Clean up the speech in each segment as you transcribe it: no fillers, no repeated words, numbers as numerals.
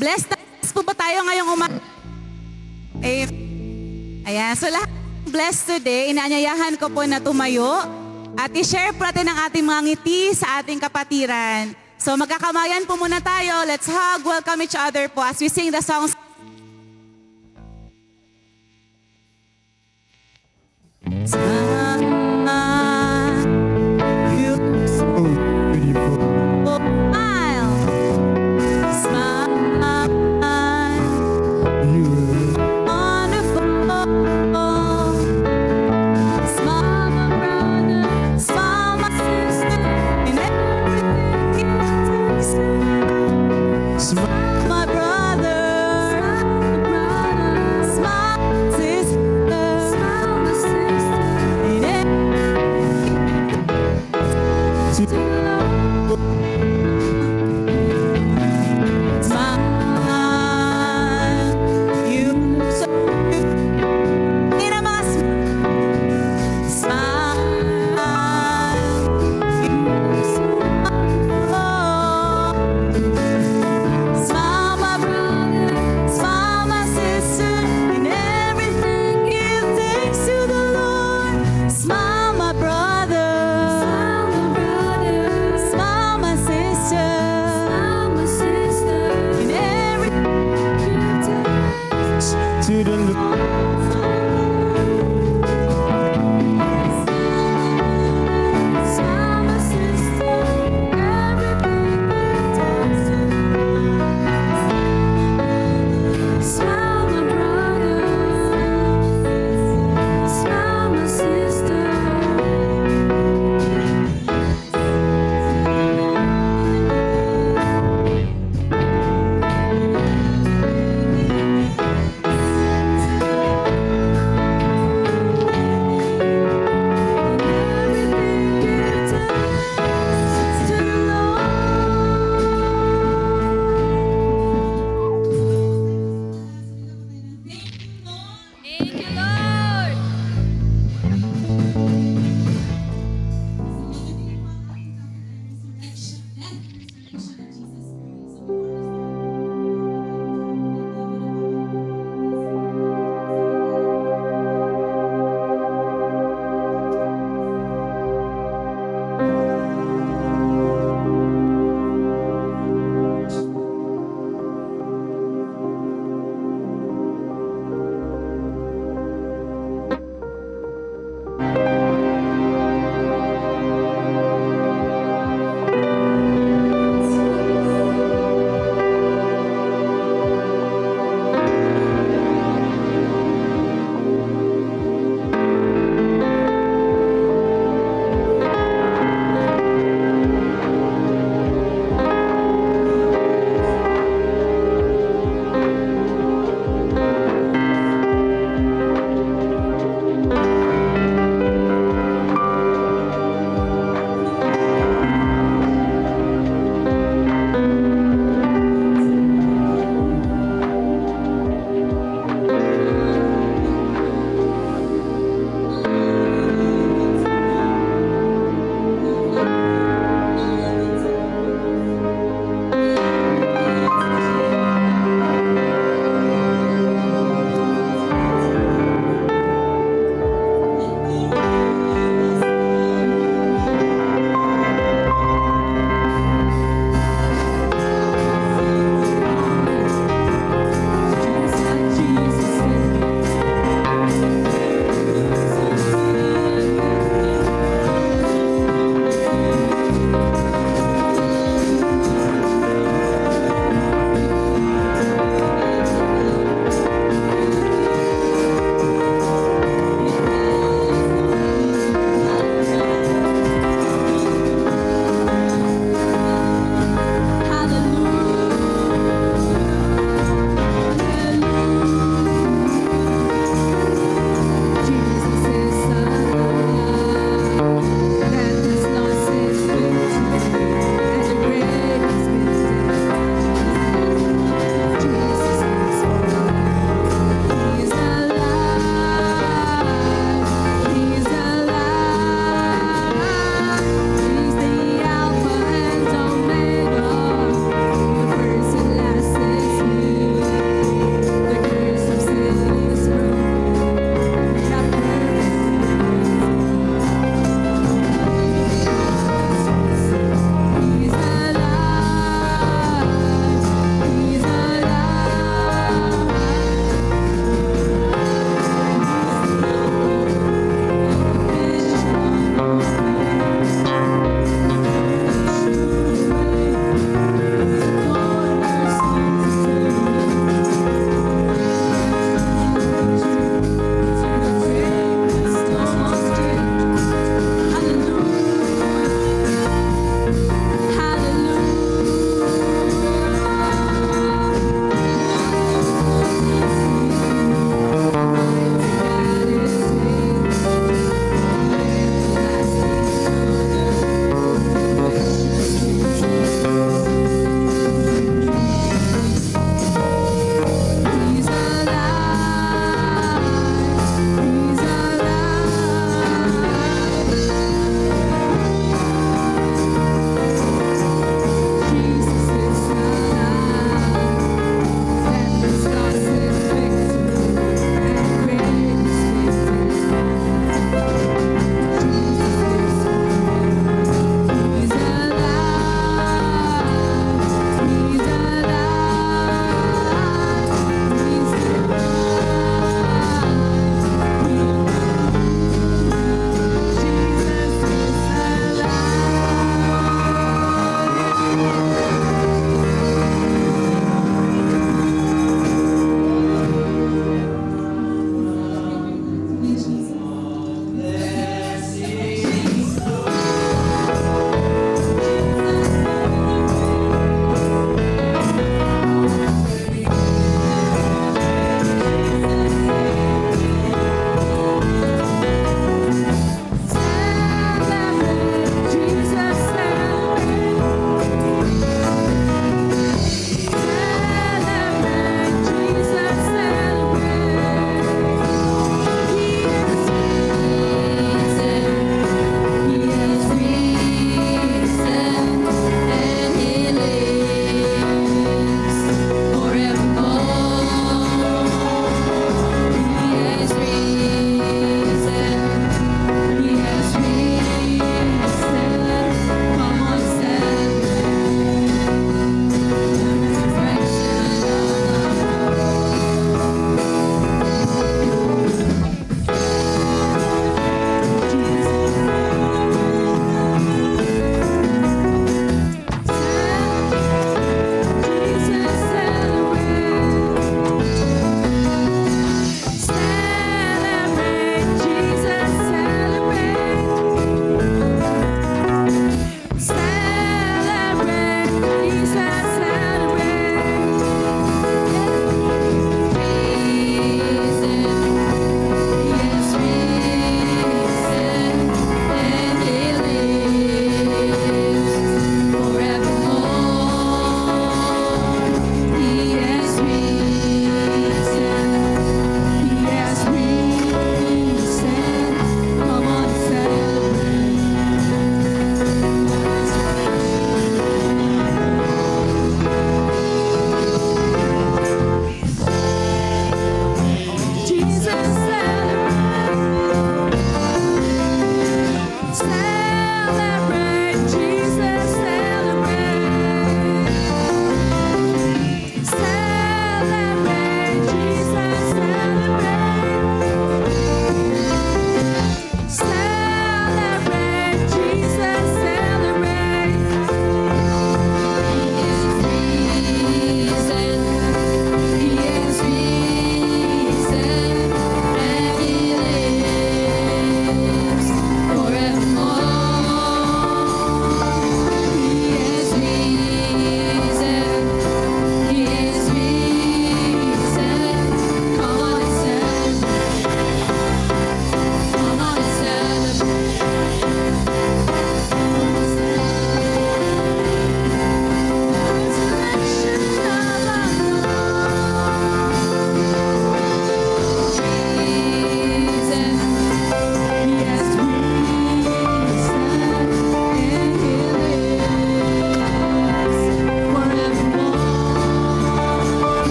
Blessed na po ba tayo ngayong umaga? Ayan, so lahat blessed today, inaanyayahan ko po na tumayo at i-share po natin ang ating mga ngiti sa ating kapatiran. So magkakamayan po muna tayo. Let's hug, welcome each other po as we sing the songs.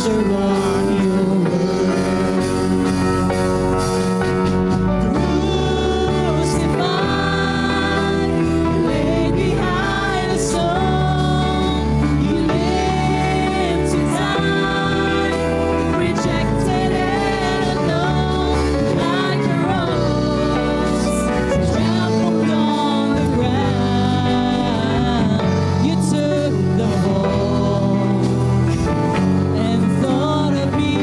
treasure of your word. Crucified, laid behind a stone, you lived to die, rejected and alone, like a rose trampled on the ground. You took the fall and thought of me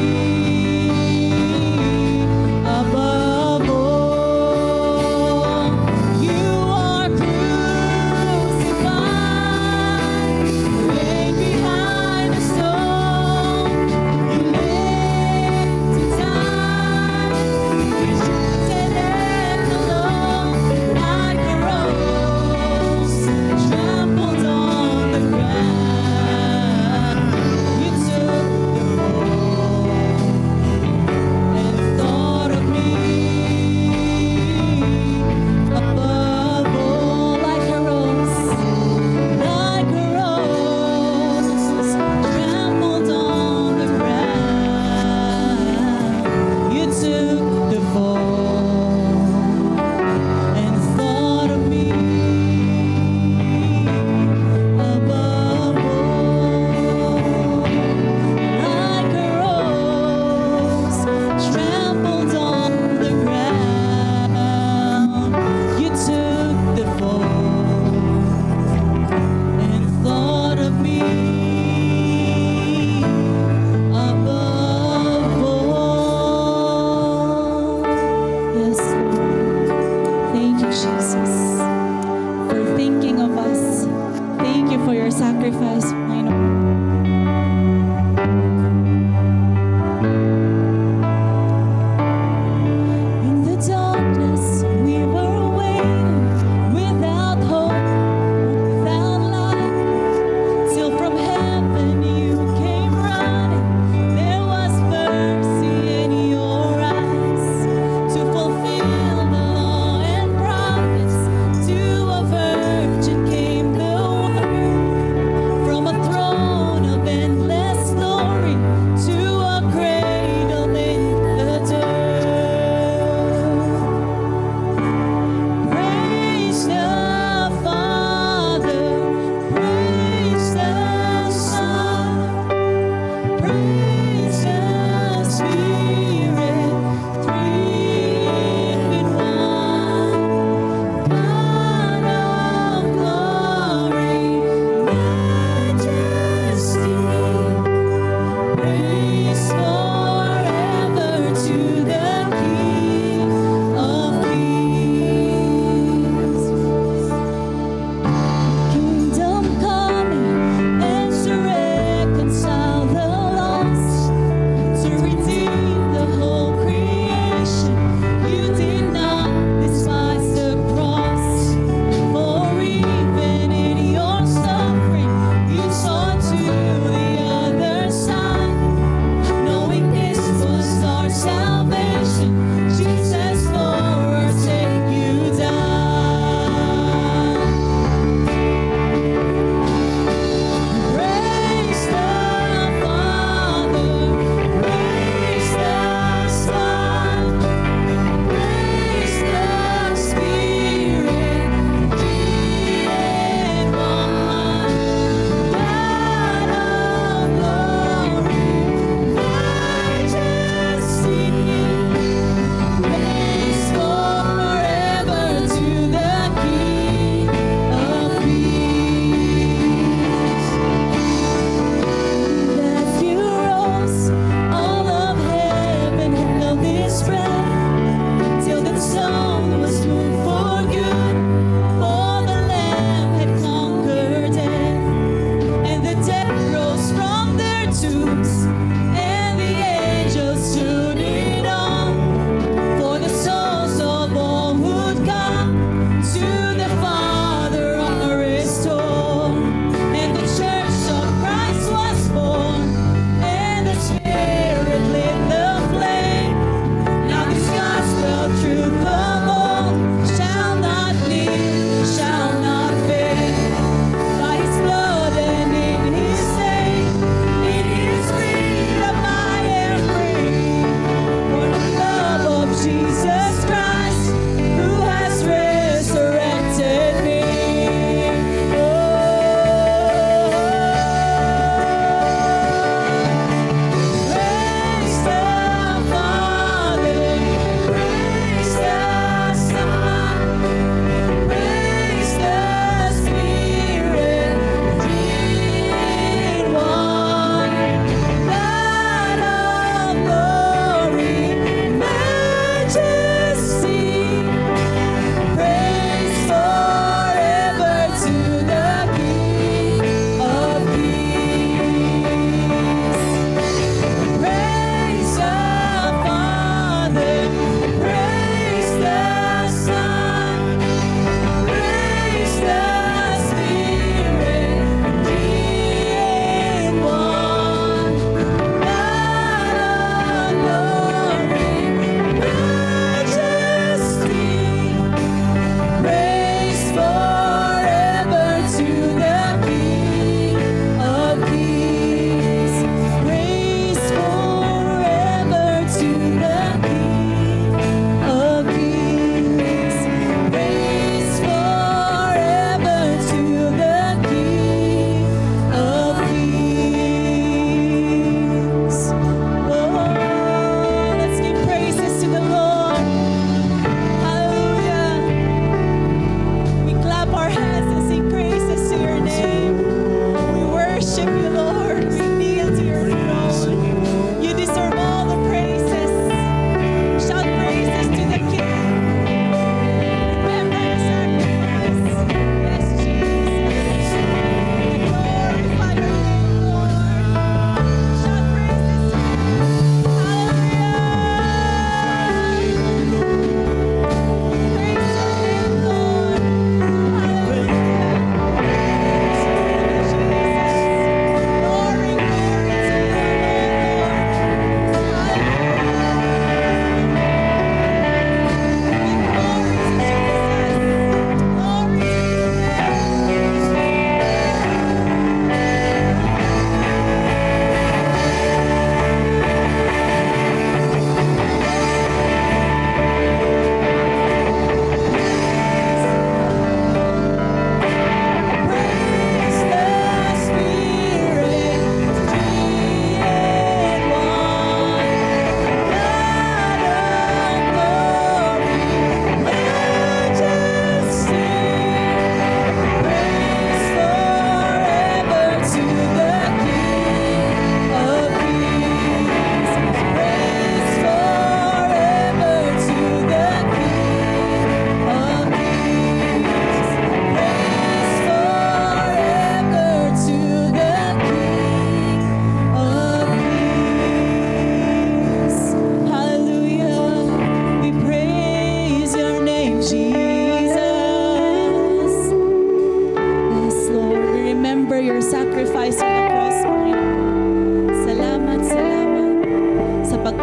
above all. You are crucified, laid behind a stone. You lived to die, rejected and alone, like a rose trampled on the ground. You took the fall and thought of me above all, like a rose trampled on the ground. You took the fall and thought of me above all, like a rose trampled on the ground. You took the fall and thought of me above all. Yes, Lord. Thank you, Jesus, for thinking of us. Thank you for your sacrifice, my Lord. In the darkness, we were waiting, without hope, without light, till from heaven you came running. There was mercy in your eyes to fulfill the law and prophets. To a virgin came the word, from a throne of endless glory to a cradle in the dirt. Praise the Father, praise the Son, praise the Spirit, three in one. God of glory, majesty, praise forever to the King of Kings. Kingdom coming and to reconcile the lost,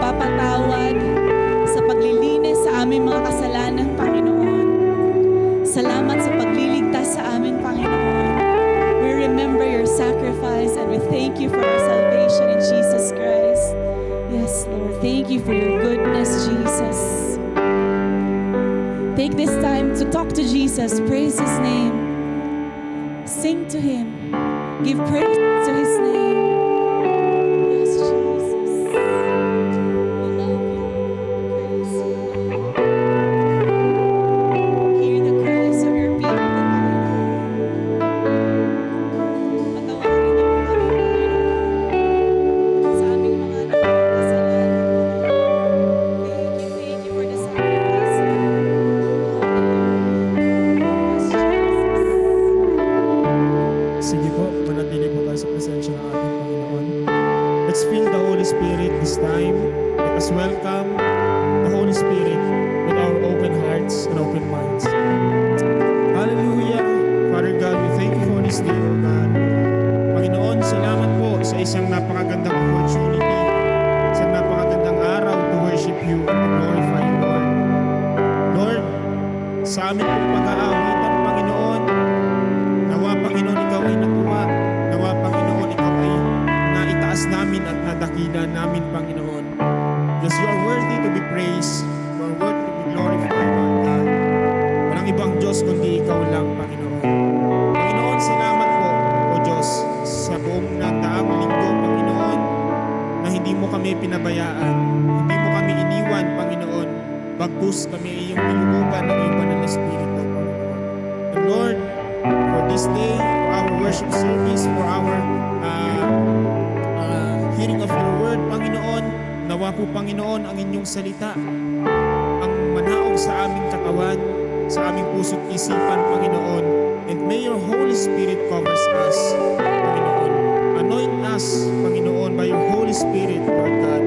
pagpapatawad, sa paglilinis sa aming mga kasalanan, Panginoon. Salamat sa pagliligtas sa amin, Panginoon. We remember your sacrifice and we thank you for our salvation in Jesus Christ. Yes, Lord. Thank you for your goodness, Jesus. Take this time to talk to Jesus. Praise His name. Sing to Him. Give praise to His name. Yes, Jesus. We love you. Praise you. Hear the cries of your people, Panginoon. Patawarin niyo po kami, Panginoon, sa aming mga kasalanan, Panginoon. Thank you for the sacrifice. Yes, Jesus. Sige po, manatili po tayo sa presensya ng ating Panginoon. Let's feel the Holy Spirit this time. Let us welcome the Holy Spirit with our open hearts and open minds. Hallelujah! Father God, we thank you for this day, O God. Panginoon, salamat po sa isang napakagandang opportunity, isang napakagandang araw to worship you and to glorify you, Lord. Lord, sa amin pong pag-aawitan, Panginoon, nawa, Panginoon, ikaw ay natuwa. Nawa, Panginoon, ikaw ay naitaas namin at nadakila namin, Panginoon. Because you are worthy to be praised. You are worthy to be glorified, Lord God. Walang ibang Diyos kundi ikaw lang, Panginoon. Panginoon, salamat po, O Diyos, sa buong nagdaang linggo, Panginoon, na hindi mo kami pinabayaan. Hindi mo kami iniwan, Panginoon. Bagkus kami ay iyong niluluban ng iyong banal na Espiritu, Panginoon. And Lord, for this day, for our worship service, for our hearing of your word, Panginoon, nawa po, Panginoon, ang inyong salita, ang manaog sa aming katawan, sa aming puso't isipan, Panginoon. And may your Holy Spirit covers us, Panginoon. Anoint us, Panginoon, by your Holy Spirit, Lord God.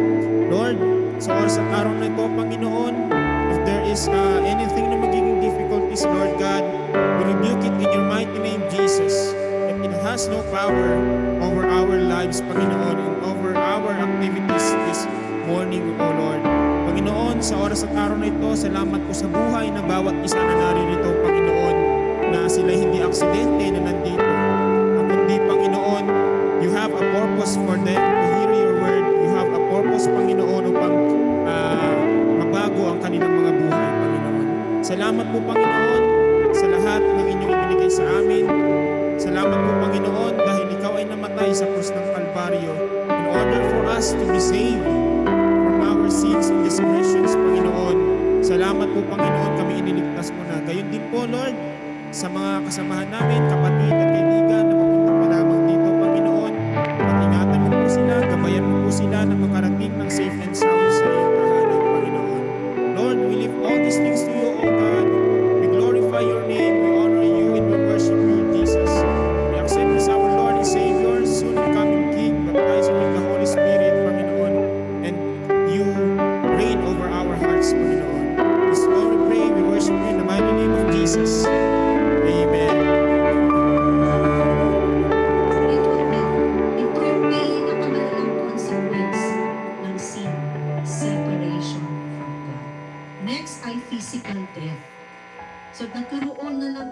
Lord, sa oras at araw na ito, Panginoon, if there is anything na magiging difficulties, Lord God, we rebuke it in your mighty name, Jesus. And it has no power over our lives, Panginoon, and over our activities this morning, O Lord. Panginoon, sa oras at araw na ito, salamat po sa buhay ng bawat isa na naririto, Panginoon, na sila hindi aksidente na nandito. Ang kundi, Panginoon, you have a purpose for them to hear your word. You have a purpose, Panginoon, upang mabago ang kanilang mga buhay, Panginoon. Salamat po, Panginoon, sa lahat ng inyong ibinigay sa amin. Salamat po, Panginoon, dahil ikaw ay namatay sa krus ng Kalbaryo in order for us to be saved from our sins and transgressions, Panginoon. Salamat po, Panginoon, kami iniligtas mo na. Gayon din po, Lord, sa mga kasamahan namin, kapatid at kaibigan na papunta pa lamang dito, Panginoon. At-ingatan mo po sila, gabayan mo po sila na makarating ng safe and sound sa iyong tahanan, Panginoon. Lord, we leave all these things to you, O God. We glorify your name, we honor you, and we worship you, Jesus. We accept you as our Lord and Savior, soon and coming King, baptized with the Holy Spirit, Panginoon, and you reign over our hearts, Panginoon. This is all we pray, we worship you in the mighty name of Jesus. Amen. Ito yung pinakamalalang consequence ng sin, separation from God. Next ay physical death. So nagkaroon na lang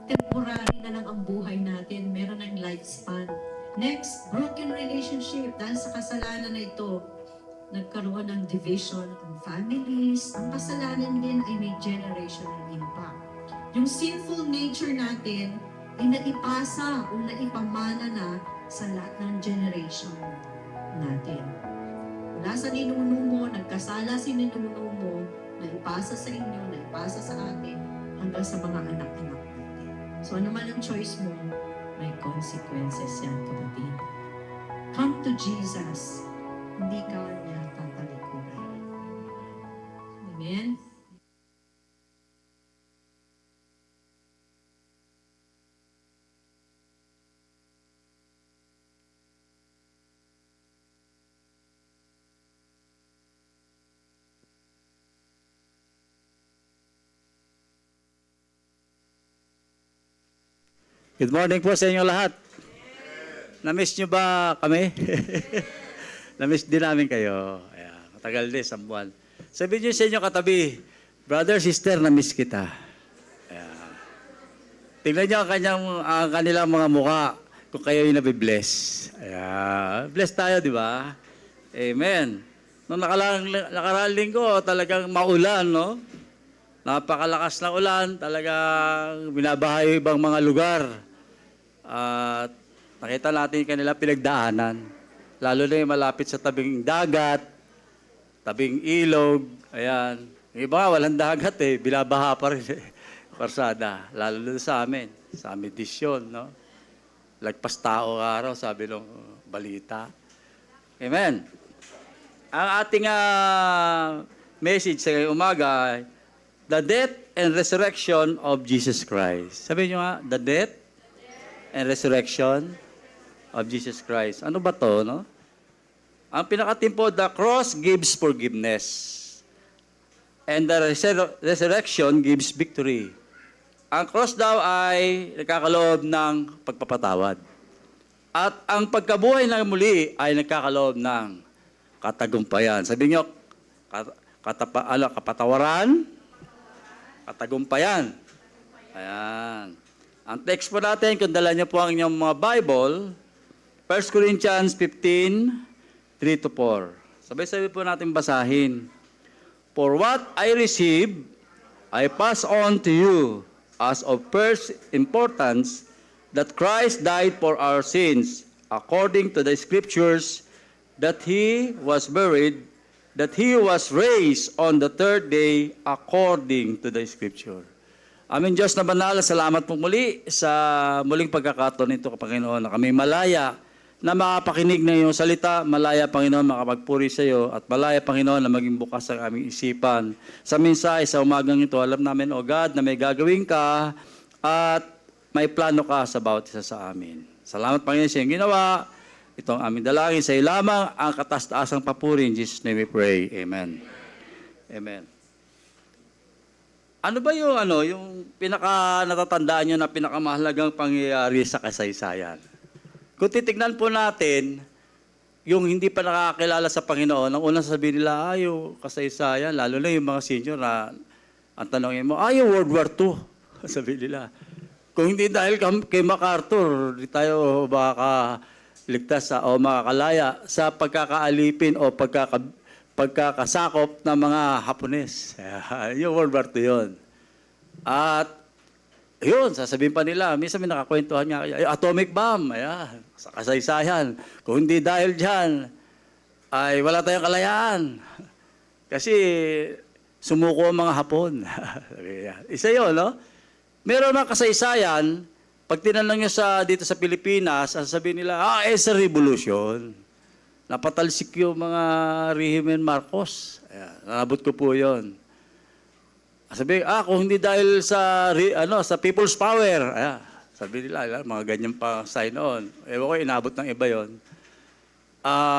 temporary na lang ang buhay natin, meron ng lifespan. Next, broken relationship. Dahil sa kasalanan na ito, nagkaroon ng division ng families. Ang kasalanan din ay may generational impact. Yung sinful nature natin ay naipasa o naipamana na sa lahat ng generation natin. Mula sa ninuno mo, nagkasala si ninuno mo, naipasa sa inyo, naipasa sa atin, hanggang sa mga anak-anak natin. So ano man ang choice mo, may consequences yan, kapatid. Come to Jesus. Hindi ka niya tatalikuran. Amen? Good morning po sa inyo lahat. Na-miss nyo ba kami? Na-miss din namin kayo. Ayan. Tagal din, 1 buwan. Sabihin niyo sa inyo katabi, brother, sister, na-miss kita. Ayan. Tingnan niyo ang kanilang mga mukha kung kayo yung nabibless. Ayan. Bless tayo, di ba? Amen. Nung nakaraang linggo, talagang maulan, no? Napakalakas na ulan, talagang binabaha yung ibang mga lugar. At nakita natin kanila pinagdaanan. Lalo na yung malapit sa tabing dagat, tabing ilog, ayan. Yung iba nga, walang dagat eh, binabaha pa rin eh. Karsada, lalo na sa amin disyon, no? Lagpas tao araw, sabi ng balita. Amen. Ang ating message sa ngayong umaga, the death and resurrection of Jesus Christ. Sabi nyo nga, the death and resurrection of Jesus Christ. Ano ba to, no? Ang pinakatimpo, the cross gives forgiveness. And the resurrection gives victory. Ang cross daw ay nagkakaloob ng pagpapatawad. At ang pagkabuhay na muli ay nagkakaloob ng katagumpayan. Sabi nyo, kapatawaran, katagumpayan. Ayan. Ang text po natin, kung dala niyo po ang inyong mga Bible, 1 Corinthians 15, 3-4. Sabay-sabay po natin basahin. For what I received, I pass on to you as of first importance, that Christ died for our sins, according to the Scriptures, that He was buried, that He was raised on the third day, according to the Scripture. Amin Diyos na banal, salamat po muli sa muling pagkakataon nito, Panginoon, na kami malaya na makapakinig ng iyong salita, malaya, Panginoon, makapagpuri sa iyo, at malaya, Panginoon, na maging bukas ang aming isipan. Sa mensahe, sa umagang ito, alam namin, O God, na may gagawin ka at may plano ka sa bawat isa sa amin. Salamat, Panginoon, sa iyong ginawa. Ito ang aming dalangin sa iyo lamang, ang katas-taasang papuri. In Jesus' name we pray. Amen. Amen. Ano ba yung pinaka natatandaan nyo na pinakamahalagang pangyayari sa kasaysayan? Kung titignan po natin, yung hindi pa nakakilala sa Panginoon, ang unang sabihin nila, yung kasaysayan, lalo na yung mga senior na, ang tanongin mo, yung World War II, sabihin nila. Kung hindi dahil kay MacArthur, di tayo makakaligtas o makakalaya sa pagkakaalipin o pagkakasakop ng mga Hapones. Yung World War II yun. At yun, sasabihin pa nila, minsan may nakakwentuhan nga, atomic bomb, ayan, sa kasaysayan. Kung hindi dahil dyan, ay wala tayong kalayaan. Kasi sumuko ang mga Hapon. Isa yun, no? Meron ng kasaysayan, pag tinanong nyo dito sa Pilipinas, sasabihin nila, it's a revolution. Napatalsik yung mga Rehimen Marcos. Ayan, nabot ko po yun. Sabi, kung hindi dahil sa people's power. Sabi nila, mga ganyan pa sign on. Ewan ko, inabot ng iba yon.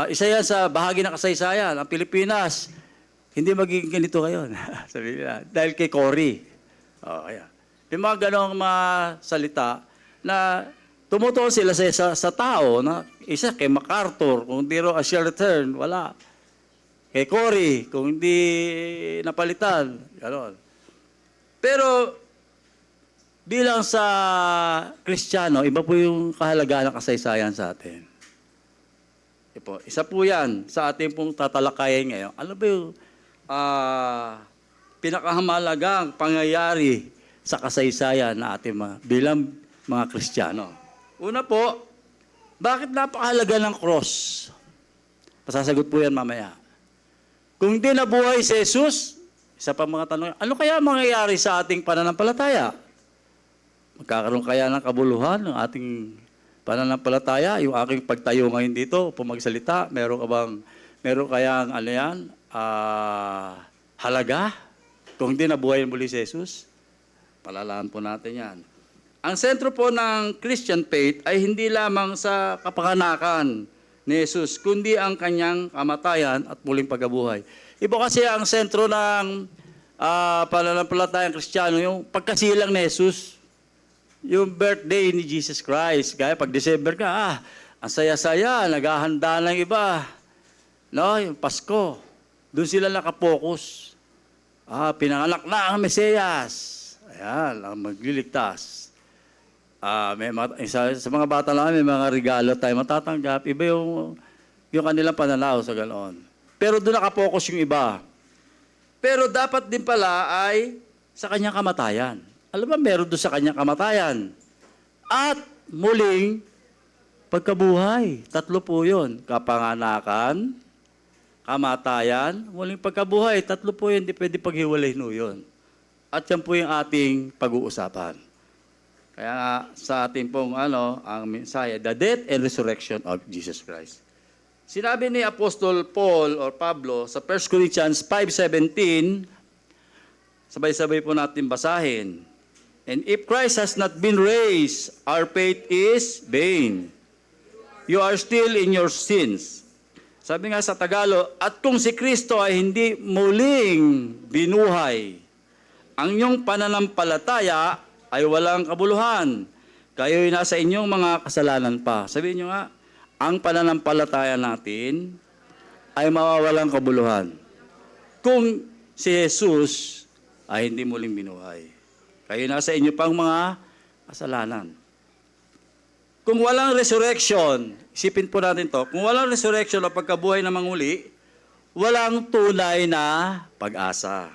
Isa yan sa bahagi ng kasaysayan. Ang Pilipinas, hindi magiging ganito ngayon. Sabi nila, dahil kay Cory. Yung mga ganong mga salita na tumutuon sila sa tao. Na isa kay MacArthur, kung hindi ro a shall return, wala. Kay Cory, kung hindi napalitan, gano'n. Pero bilang sa Kristiyano, iba po yung kahalagaan ng kasaysayan sa atin. Isa po yan sa ating pong tatalakayin ngayon. Ano ba yung pinakamahalagang pangyayari sa kasaysayan na ating bilang mga Kristiyano? Una po, bakit napakahalaga ng cross? Pasasagot po yan mamaya. Kung hindi nabuhay si Jesus, isa pa mga tanong, ano kaya mangyayari sa ating pananampalataya? Magkakaroon kaya ng kabuluhan ng ating pananampalataya? Yung aking pagtayo ngayon dito, pumagsalita, meron kayang halaga? Kung hindi nabuhay muli si Jesus, palalaan po natin yan. Ang sentro po ng Christian faith ay hindi lamang sa kapanganakan ni Jesus, kundi ang kanyang kamatayan at muling pagkabuhay. Iba kasi ang sentro ng pananampalatayang Kristiyano, yung pagkasilang ni Jesus, yung birthday ni Jesus Christ. Kaya pag December ang saya-saya, naghahanda ng iba. No, yung Pasko. Doon sila nakapokus. Pinanganak na ang Mesiyas. Ayan, ang magliligtas. Sa mga bata lang, may mga regalo tayo matatanggap. Iba yung kanilang pananaw sa ganoon. Pero doon nakapokus yung iba. Pero dapat din pala ay sa kanyang kamatayan. Alam mo, meron doon sa kanyang kamatayan. At muling pagkabuhay. 3 po yun. Kapanganakan, kamatayan, muling pagkabuhay. 3 po yun, hindi pwede paghiwalay no yun. At yan po yung ating pag-uusapan. Kaya nga, sa ating pong ang mensahe, the death and resurrection of Jesus Christ. Sinabi ni Apostol Paul or Pablo sa 1 Corinthians 5:17, sabay-sabay po natin basahin. And if Christ has not been raised, our faith is vain. You are still in your sins. Sabi nga sa Tagalog, at kung si Kristo ay hindi muling binuhay, ang inyong pananampalataya ay walang kabuluhan. Kayo'y nasa inyong mga kasalanan pa. Sabihin nyo nga, ang pananampalataya natin ay mawawalang kabuluhan. Kung si Jesus ay hindi muling binuhay. Kayo nasa inyo pang mga kasalanan. Kung walang resurrection, isipin po natin to, kung walang resurrection o pagkabuhay na manguli, walang tunay na pag-asa.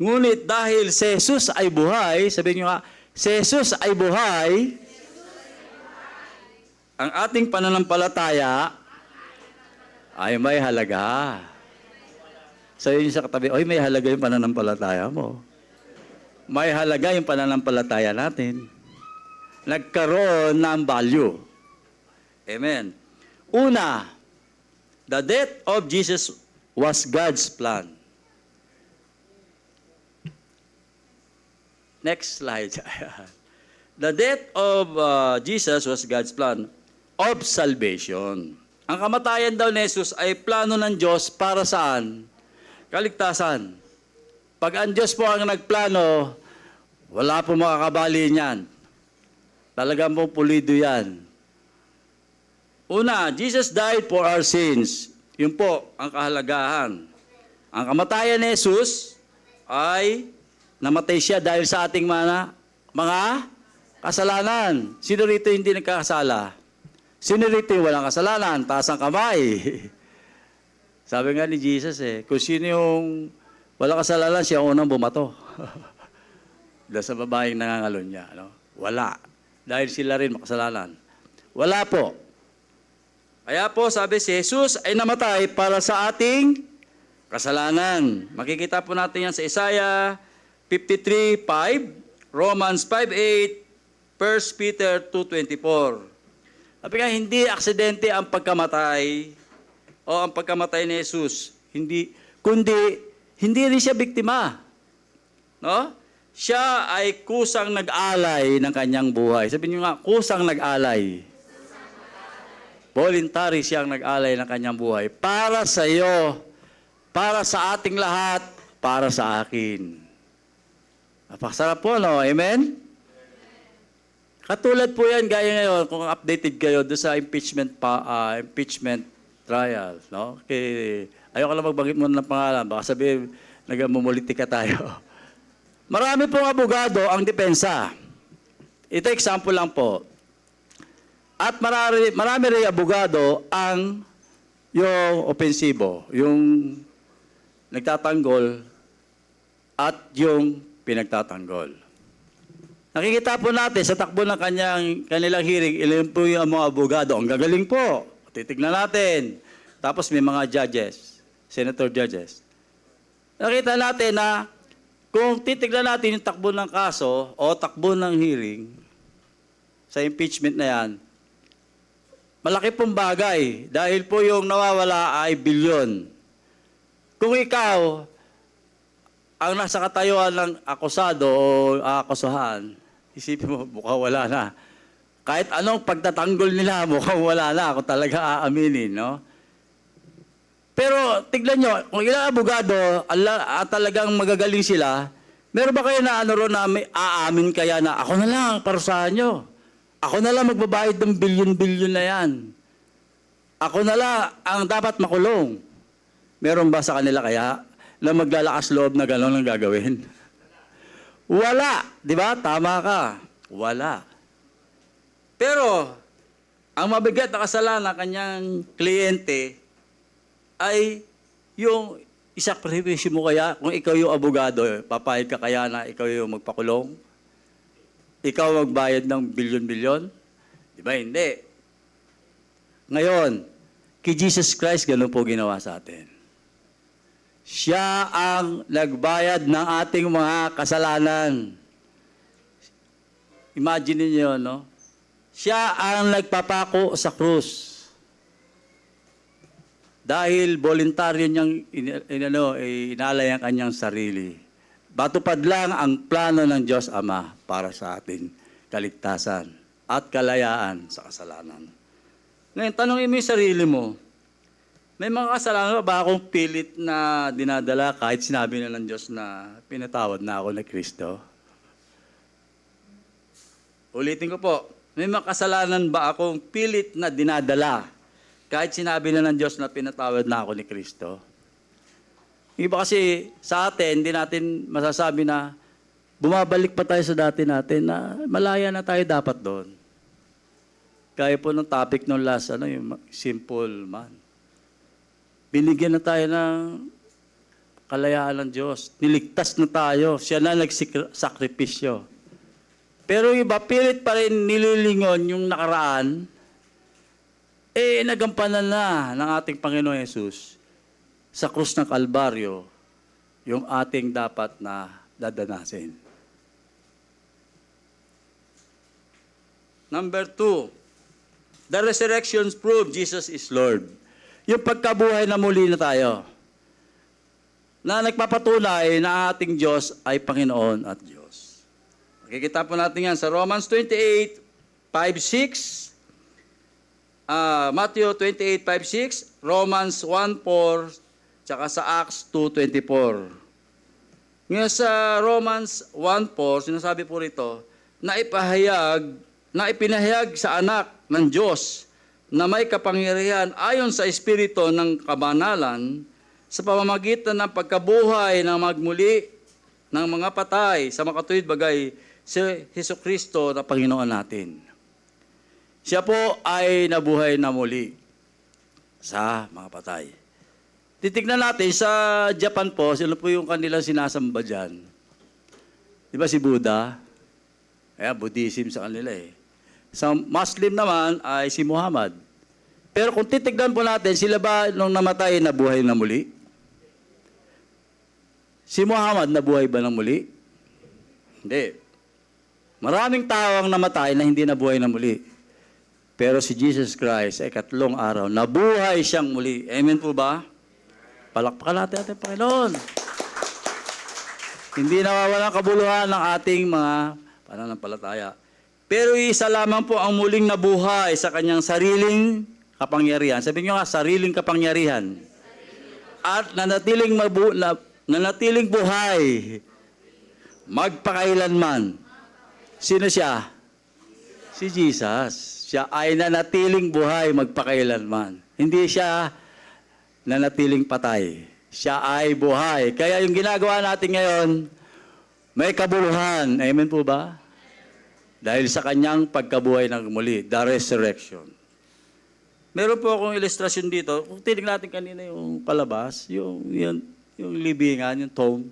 Ngunit dahil si Jesus ay buhay, sabihin nyo nga, si Jesus ay buhay, ang ating pananampalataya ay may halaga. Sabihin nyo sa katabi, oy, may halaga yung pananampalataya mo. May halaga yung pananampalataya natin. Nagkaroon ng value. Amen. Una, the death of Jesus was God's plan. Next slide. The death of Jesus was God's plan of salvation. Ang kamatayan daw ni Jesus ay plano ng Diyos para saan? Kaligtasan. Pag ang Diyos po ang nagplano, wala po makakabali niyan. Talagang po pulido yan. Una, Jesus died for our sins. Yun po ang kahalagahan. Ang kamatayan ni Jesus ay namatay siya dahil sa ating mga kasalanan. Sino rito hindi nagkakasala? Sino rito yung walang kasalanan? Taas ang kamay. Sabi nga ni Jesus kung sino yung walang kasalanan, siya unang bumato. Dahil sa babaeng nangangalon niya. Wala. Dahil sila rin makasalanan. Wala po. Kaya po sabi si Jesus ay namatay para sa ating kasalanan. Makikita po natin yan sa Isaiah 53:5, Romans 5:8, 1 Peter 2:24. Sabi nga, hindi aksidente ang pagkamatay o ang pagkamatay ni Jesus. Kundi hindi rin siya biktima. No? Siya ay kusang nag-alay ng kanyang buhay. Sabihin niyo nga, kusang nag-alay. Voluntary siyang nag-alay ng kanyang buhay. Para sa iyo, para sa ating lahat, para sa akin. Napakasarap po, no? Amen? Katulad po yan, gaya ngayon, kung updated kayo doon sa impeachment trial. No? Ayoko lang magbanggit muna ng pangalan. Baka sabihin, nagmumulitika tayo. Marami pong abogado ang depensa. Ito example lang po. At marami rin abogado ang yung opensibo, yung nagtatanggol at yung pinagtatanggol. Nakikita po natin sa takbo ng kanilang hearing, ilan po yung mga abogado. Ang gagaling po. Titignan natin. Tapos may mga judges, senator judges. Nakita natin na kung titignan natin yung takbo ng kaso o takbo ng hearing sa impeachment na yan, malaki pong bagay dahil po yung nawawala ay bilyon. Kung ikaw ang nasa katayuan ng akusado o akusahan, isipin mo, mukhang wala na. Kahit anong pagtatanggol nila, mukhang wala na. Ako talaga aaminin, no? Pero tignan nyo, kung ilang abogado, talagang magagaling sila, meron ba kayo na na may aamin kaya na ako na lang, parusahan nyo. Ako na lang magbabayad ng bilyon-bilyon na yan. Ako na lang ang dapat makulong. Meron ba sa kanila kaya na maglalakas loob na gano'n ang gagawin? Wala. Di ba? Tama ka. Wala. Pero, ang mabigat na kasalanan ng kanyang kliyente ay yung isakripisyo mo kaya, kung ikaw yung abogado, papayag ka kaya na ikaw yung magpakulong? Ikaw magbayad ng bilyon-bilyon? Di ba? Hindi. Ngayon, kay Jesus Christ, ganun po ginawa sa atin. Siya ang nagbayad ng ating mga kasalanan. Imagine niyo, no? Siya ang nagpapako sa krus. Dahil voluntaryo niyang inalay ang kanyang sarili. Batupad lang ang plano ng Diyos Ama para sa atin, kaligtasan at kalayaan sa kasalanan. Ngayon, tanongin mo yung sarili mo, may mga kasalanan ba akong pilit na dinadala kahit sinabi na ng Diyos na pinatawad na ako ni Kristo? Ulitin ko po, may mga kasalanan ba akong pilit na dinadala kahit sinabi na ng Diyos na pinatawad na ako ni Kristo? Iba kasi sa atin, hindi natin masasabi na bumabalik pa tayo sa dati natin na malaya na tayo dapat doon. Kaya po ng topic ng last, yung simple man. Binigyan na tayo ng kalayaan ng Diyos. Niligtas na tayo. Siya na nagsakripisyo. Pero iba, pilit pa rin nililingon yung nakaraan, nagampanan na ng ating Panginoon Yesus sa krus ng Kalbaryo yung ating dapat na dadanasin. Number 2, the resurrections prove Jesus is Lord. Yung pagkabuhay na muli na tayo, na nagpapatunay na ating Diyos ay Panginoon at Diyos. Makikita po natin yan sa Romans 28, 5-6, Matthew 28, 5-6, Romans 1, 4, tsaka sa Acts 2:24. Ngayon sa Romans 1:4, sinasabi po rito, na ipinahayag sa anak ng Diyos na may kapangyarihan ayon sa Espiritu ng kabanalan sa pamamagitan ng pagkabuhay ng magmuli ng mga patay sa makatuwid bagay si Hesukristo na Panginoon natin. Siya po ay nabuhay na muli sa mga patay. Titignan natin sa Japan po, sino po yung kanilang sinasamba dyan? Di ba si Buddha? Buddhism sa kanila eh. Sa Muslim naman ay si Muhammad. Pero kung titignan po natin, sila ba nung namatay nabuhay na muli? Si Muhammad nabuhay ba ng muli? Hindi. Maraming tao ang namatay na hindi nabuhay na muli. Pero si Jesus Christ ay 3 araw, nabuhay siyang muli. Amen po ba? Palakpakan natin ating Panginoon. Hindi nawawala ang kabuluhan ng ating mga pananampalataya. Pero isa lamang po ang muling nabuhay sa kanyang sariling kapangyarihan. Sabihin nyo nga, sariling kapangyarihan. At nanatiling buhay magpakailanman. Sino siya? Si Jesus. Siya ay nanatiling buhay magpakailanman. Hindi siya nanatiling patay. Siya ay buhay. Kaya yung ginagawa natin ngayon, may kabuluhan. Amen po ba? Dahil sa kanyang pagkabuhay ng muli, the resurrection. Meron po akong ilustrasyon dito. Kung tinignan natin kanina yung palabas, yung libingan, yung tomb.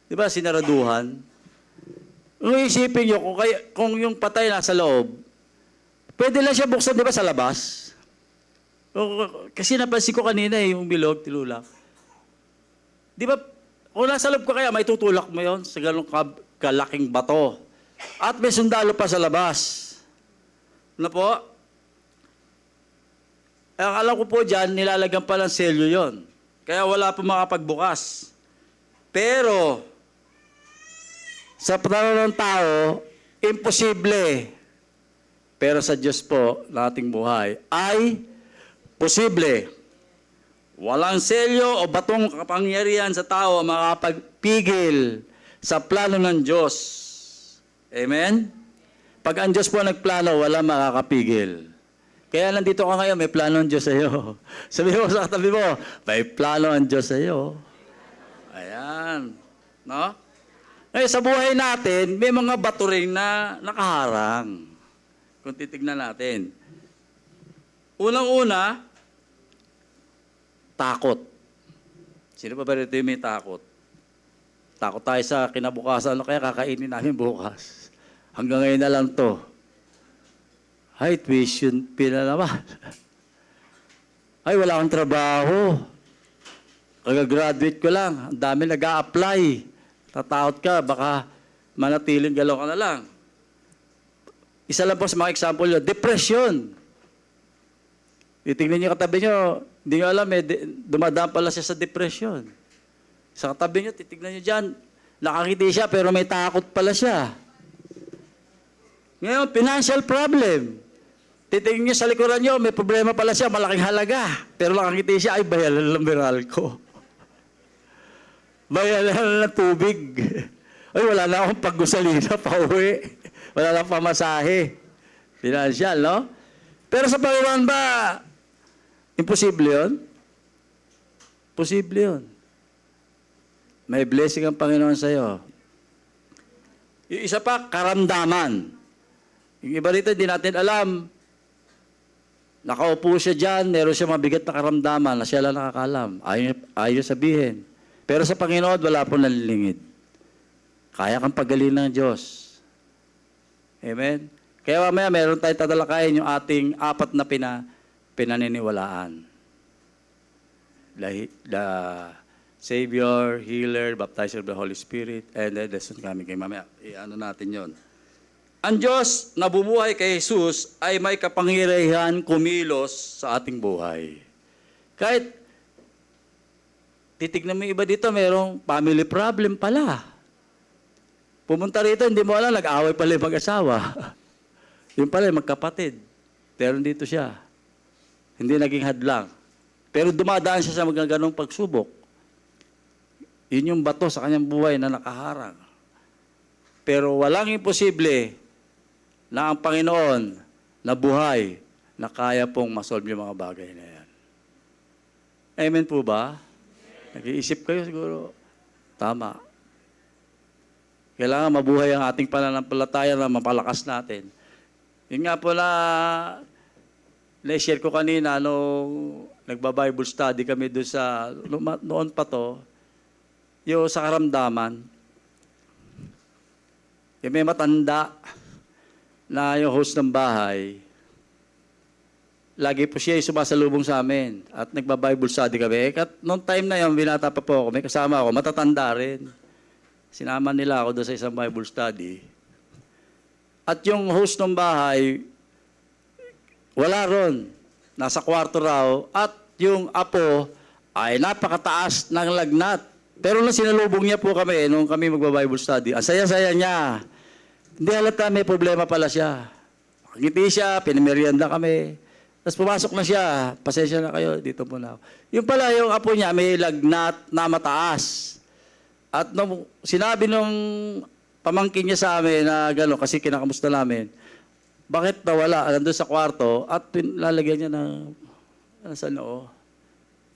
Di ba, sinaraduhan? Kung isipin nyo, kung yung patay nasa loob, pwede lang siya buksan, di ba, sa labas? Kasi napansin ko kanina yung bilog, tilulak. Di ba, kung nasa loob ko kaya, may tutulak mo yon sa ganong kalaking bato. At may sundalo pa sa labas. Ano po? Alam ko po dyan, nilalagyan pa ng selyo yon. Kaya wala po makapagbukas. Pero, sa panahon ng tao, imposible. Pero sa Diyos po, na ating buhay, ay posible. Walang selyo o batong kapangyarihan sa tao makapagpigil sa plano ng Diyos. Amen? Pag ang Diyos po nagplano, wala makakapigil. Kaya nandito ka ngayon, may plano ang Diyos sa iyo. Sabi mo sa katabi mo, may plano ang Diyos sa iyo. Ayan. No? Ngayon, sa buhay natin, may mga bato rin na nakaharang. Kung titignan natin. Unang-una, takot. Sino pa ba rito yung may takot? Takot tayo sa kinabukasan, ano kaya kakainin namin bukas? Hanggang ngayon na lang to. Ay, tuition fee na naman. Ay, wala akong trabaho. Kagagraduate ko lang. Ang dami nag-a-apply. Tatakot ka, baka manatiling galaw ka na lang. Isa lang po sa mga example yun, depression. Titingnan niyo katabi niyo, hindi niyo alam, dumadaan pala siya sa depression. Sa katabi niyo, titignan niyo dyan, nakakiti siya pero may takot pala siya. Ngayon, financial problem. Titingin niyo sa likuran niyo, may problema pala siya, malaking halaga. Pero nakakiti siya, ay bayalan ng Meralco. Bayalan ng tubig. Ay, wala na akong paggusalina, pauwi. Wala na akong pamasahe. Financial, no? Pero sa Panginoon ba, imposible yun? Posible yun. May blessing ang Panginoon sa'yo. Yung isa pa, karamdaman. Yung iba rito, hindi natin alam. Nakaupo siya dyan, meron siya mabigat na karamdaman na siya lang nakakalam. Ayaw sabihin. Pero sa Panginoon, wala po nalilingid. Kaya kang pagaling ng Diyos. Amen? Kaya mamaya, meron tayong tatalakayin yung ating 4 na pinaniniwalaan. The Savior, Healer, Baptizer of the Holy Spirit, and then the Son coming kay mamaya. Ano natin yon. Ang Diyos na bumuhay kay Jesus ay may kapangyarihan kumilos sa ating buhay. Kahit titignan mo yung iba dito, merong family problem pala. Pumunta rito, hindi mo alam, nag-away pala yung mag-asawa. Yung pala, magkapatid. Pero dito siya. Hindi naging hadlang. Pero dumadaan siya sa mga ganong pagsubok. Yun yung bato sa kanyang buhay na nakaharang. Pero walang imposible na ang Panginoon na buhay na kaya pong masolve yung mga bagay na yan. Amen po ba? Nag-iisip kayo siguro. Tama. Kailangan mabuhay ang ating pananampalataya na mapalakas natin. Yun nga po na-share ko kanina nung nagba-Bible study kami doon sa, noon pa to, yung sa karamdaman. Yung may matanda na yung host ng bahay, lagi po siya yung sumasalubong sa amin at nagba-Bible study kami. At noong time na yun, binata pa po ako, may kasama ako, matatanda rin. Sinama nila ako doon sa isang Bible study. At yung host ng bahay, wala ron. Nasa kwarto raw. At yung apo ay napakataas ng lagnat. Pero nung sinalubong niya po kami, nung kami magba-Bible study, ang saya-saya niya. Hindi halata may problema pala siya. Ngiti siya, pinamerienda kami. Tapos pumasok na siya, pasensya na kayo, dito muna ako. Yung pala, yung apo niya, may lagnat na mataas. At nung sinabi nung pamangkin niya sa amin na gano'n, kasi kinakamusta namin, bakit nawala? Nandun sa kwarto at lalagyan niya ng sa noo.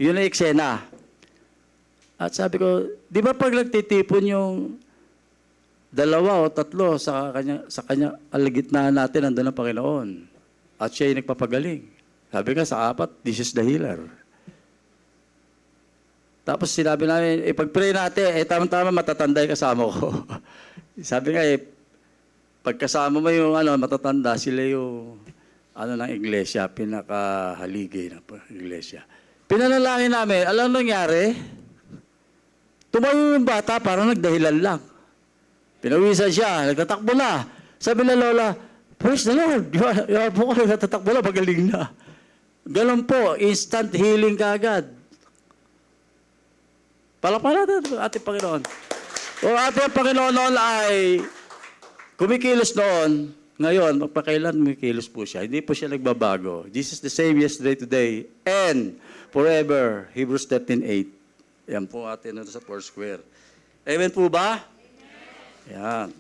Yun ang eksena. At sabi ko, di ba pag nagtitipon yung 2 o 3 sa kanya aligitnaan natin, nandun ang Panginoon. At siya ay nagpapagaling. Sabi ka, sa 4, this is the healer. Tapos sinabi namin, pag-pray natin, tama-tama matatanda yung kasama ko. Sabi nga, pagkasama mo yung matatanda, sila yung ng iglesia, pinakahaligi ng iglesia. Pinanalangin namin, alam nangyari? Tumayo yung bata, parang nagdahilan lang. Pinawisan siya, nagtatakbo na. Sabi na Lola, praise the Lord, you are po ko, nagtatakbo na, magaling na. Ganun po, instant healing kaagad. Palakpakan natin ating Panginoon. O ating Panginoon noon ay kumikilos noon, ngayon, magpakailan kumikilos po siya. Hindi po siya nagbabago. Jesus the same yesterday, today, and forever. Hebrews 13:8. Yan po atin sa Foursquare. Amen po ba? Yan.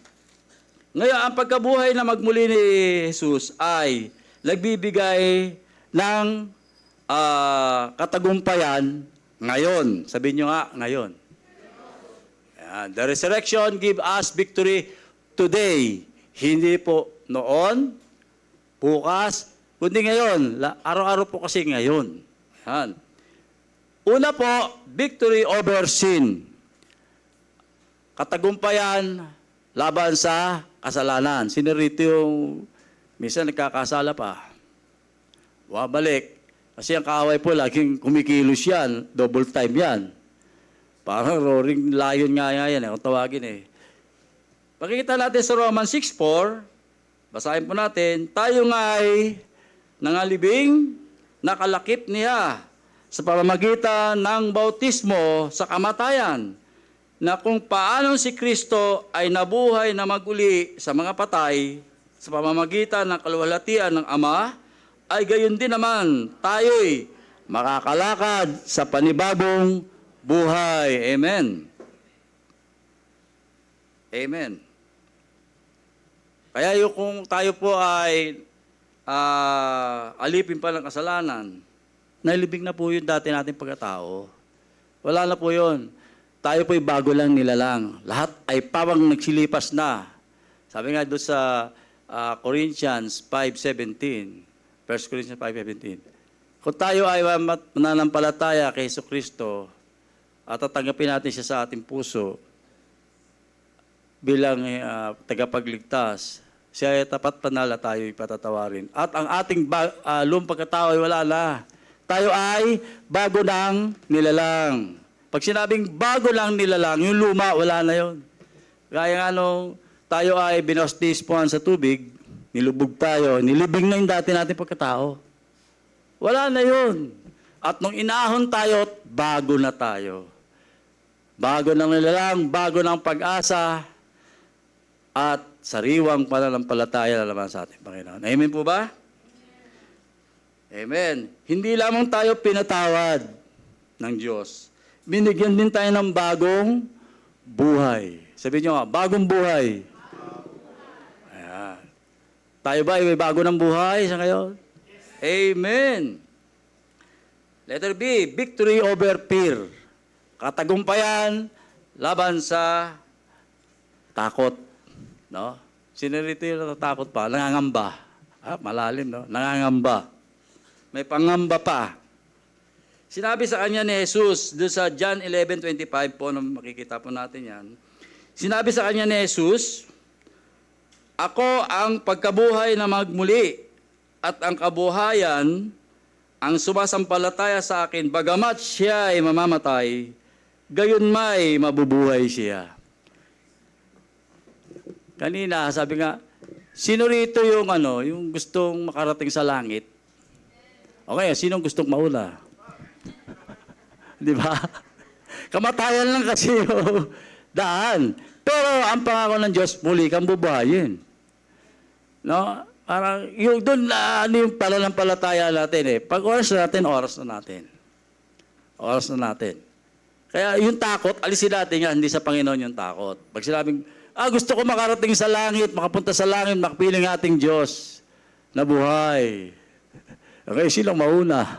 Ngayon, ang pagkabuhay na magmuli ni Jesus ay nagbibigay ng katagumpayan ngayon. Sabihin nyo nga, ngayon. Ayan. The resurrection give us victory today. Hindi po noon, bukas, kundi ngayon. Araw-araw po kasi ngayon. Ayan. Una po, victory over sin. Katagumpayan laban sa kasalanan. Sino rito yung minsan nagkakasala pa? Wabalik. Kasi ang kaaway po, laging kumikilos yan. Double time yan. Parang roaring lion nga yan, kung tawagin eh. Pakikita natin sa Romans 6:4, basahin po natin, tayo nga'y nangalibing nakalakip niya sa pamamagitan ng bautismo sa kamatayan, na kung paano si Kristo ay nabuhay na maguli sa mga patay sa pamamagitan ng kaluwalhatian ng Ama, ay gayon din naman tayo'y makakalakad sa panibagong buhay. Amen. Amen. Kaya yung kung tayo po ay alipin pa ng kasalanan, nailibing na po yung dati nating pagkatao. Wala na po yun. Tayo po'y bago lang nila lang. Lahat ay pawang nagsilipas na. Sabi nga doon sa Corinthians 5:17, 1 Corinthians 5:17. Kung tayo ay mananampalataya kay Jesucristo at tatanggapin natin siya sa ating puso bilang tagapagligtas, siya ay tapat panala tayo ipatatawarin. At ang ating lumang pagkatao ay wala na. Tayo ay bago ng nilalang. Pag sinabing bago lang nilalang, yung luma, wala na yun. Kaya nga nung tayo ay binastispuhan sa tubig, nilubog tayo, nilibing na yung dati natin pagkatao. Wala na yun. At nung inahon tayo, bago na tayo. Bago ng nilalang, bago ng pag-asa, at sariwang pananampalataya na naman sa ating Panginoon. Amen po ba? Amen. Hindi lamang tayo pinatawad ng Diyos. Binigyan din tayo ng bagong buhay. Sabihin nyo nga, bagong buhay. Ayan. Tayo ba ay may bago ng buhay sa ngayon? Amen. Letter B, victory over fear. Katagumpayan laban sa takot. No? Sino rito yung natatakot pa? Nangangamba. Malalim, no? Nangangamba. May pangamba pa. Sinabi sa kanya ni Jesus, doon sa John 11:25 po, makikita po natin yan. Sinabi sa kanya ni Jesus, ako ang pagkabuhay na magmuli, at ang kabuhayan, ang sumasampalataya sa akin, bagamat siya ay mamamatay, gayon may mabubuhay siya. Kanina, sabi nga, sino rito yung gustong makarating sa langit? Okay, sinong gustong mauna? Di ba? Kamatayan lang kasi yung daan. Pero ang pangako ng Diyos, muli kang bubuhayin. No? Parang yung doon na yung pananampalataya natin eh. Pag oras na natin, oras na natin. Oras na natin. Kaya yung takot, alisin natin yan, hindi sa Panginoon yung takot. Pag sinabing, gusto ko makarating sa langit, makapunta sa langit, makapiling ating Diyos na buhay. Okay, silang mauna.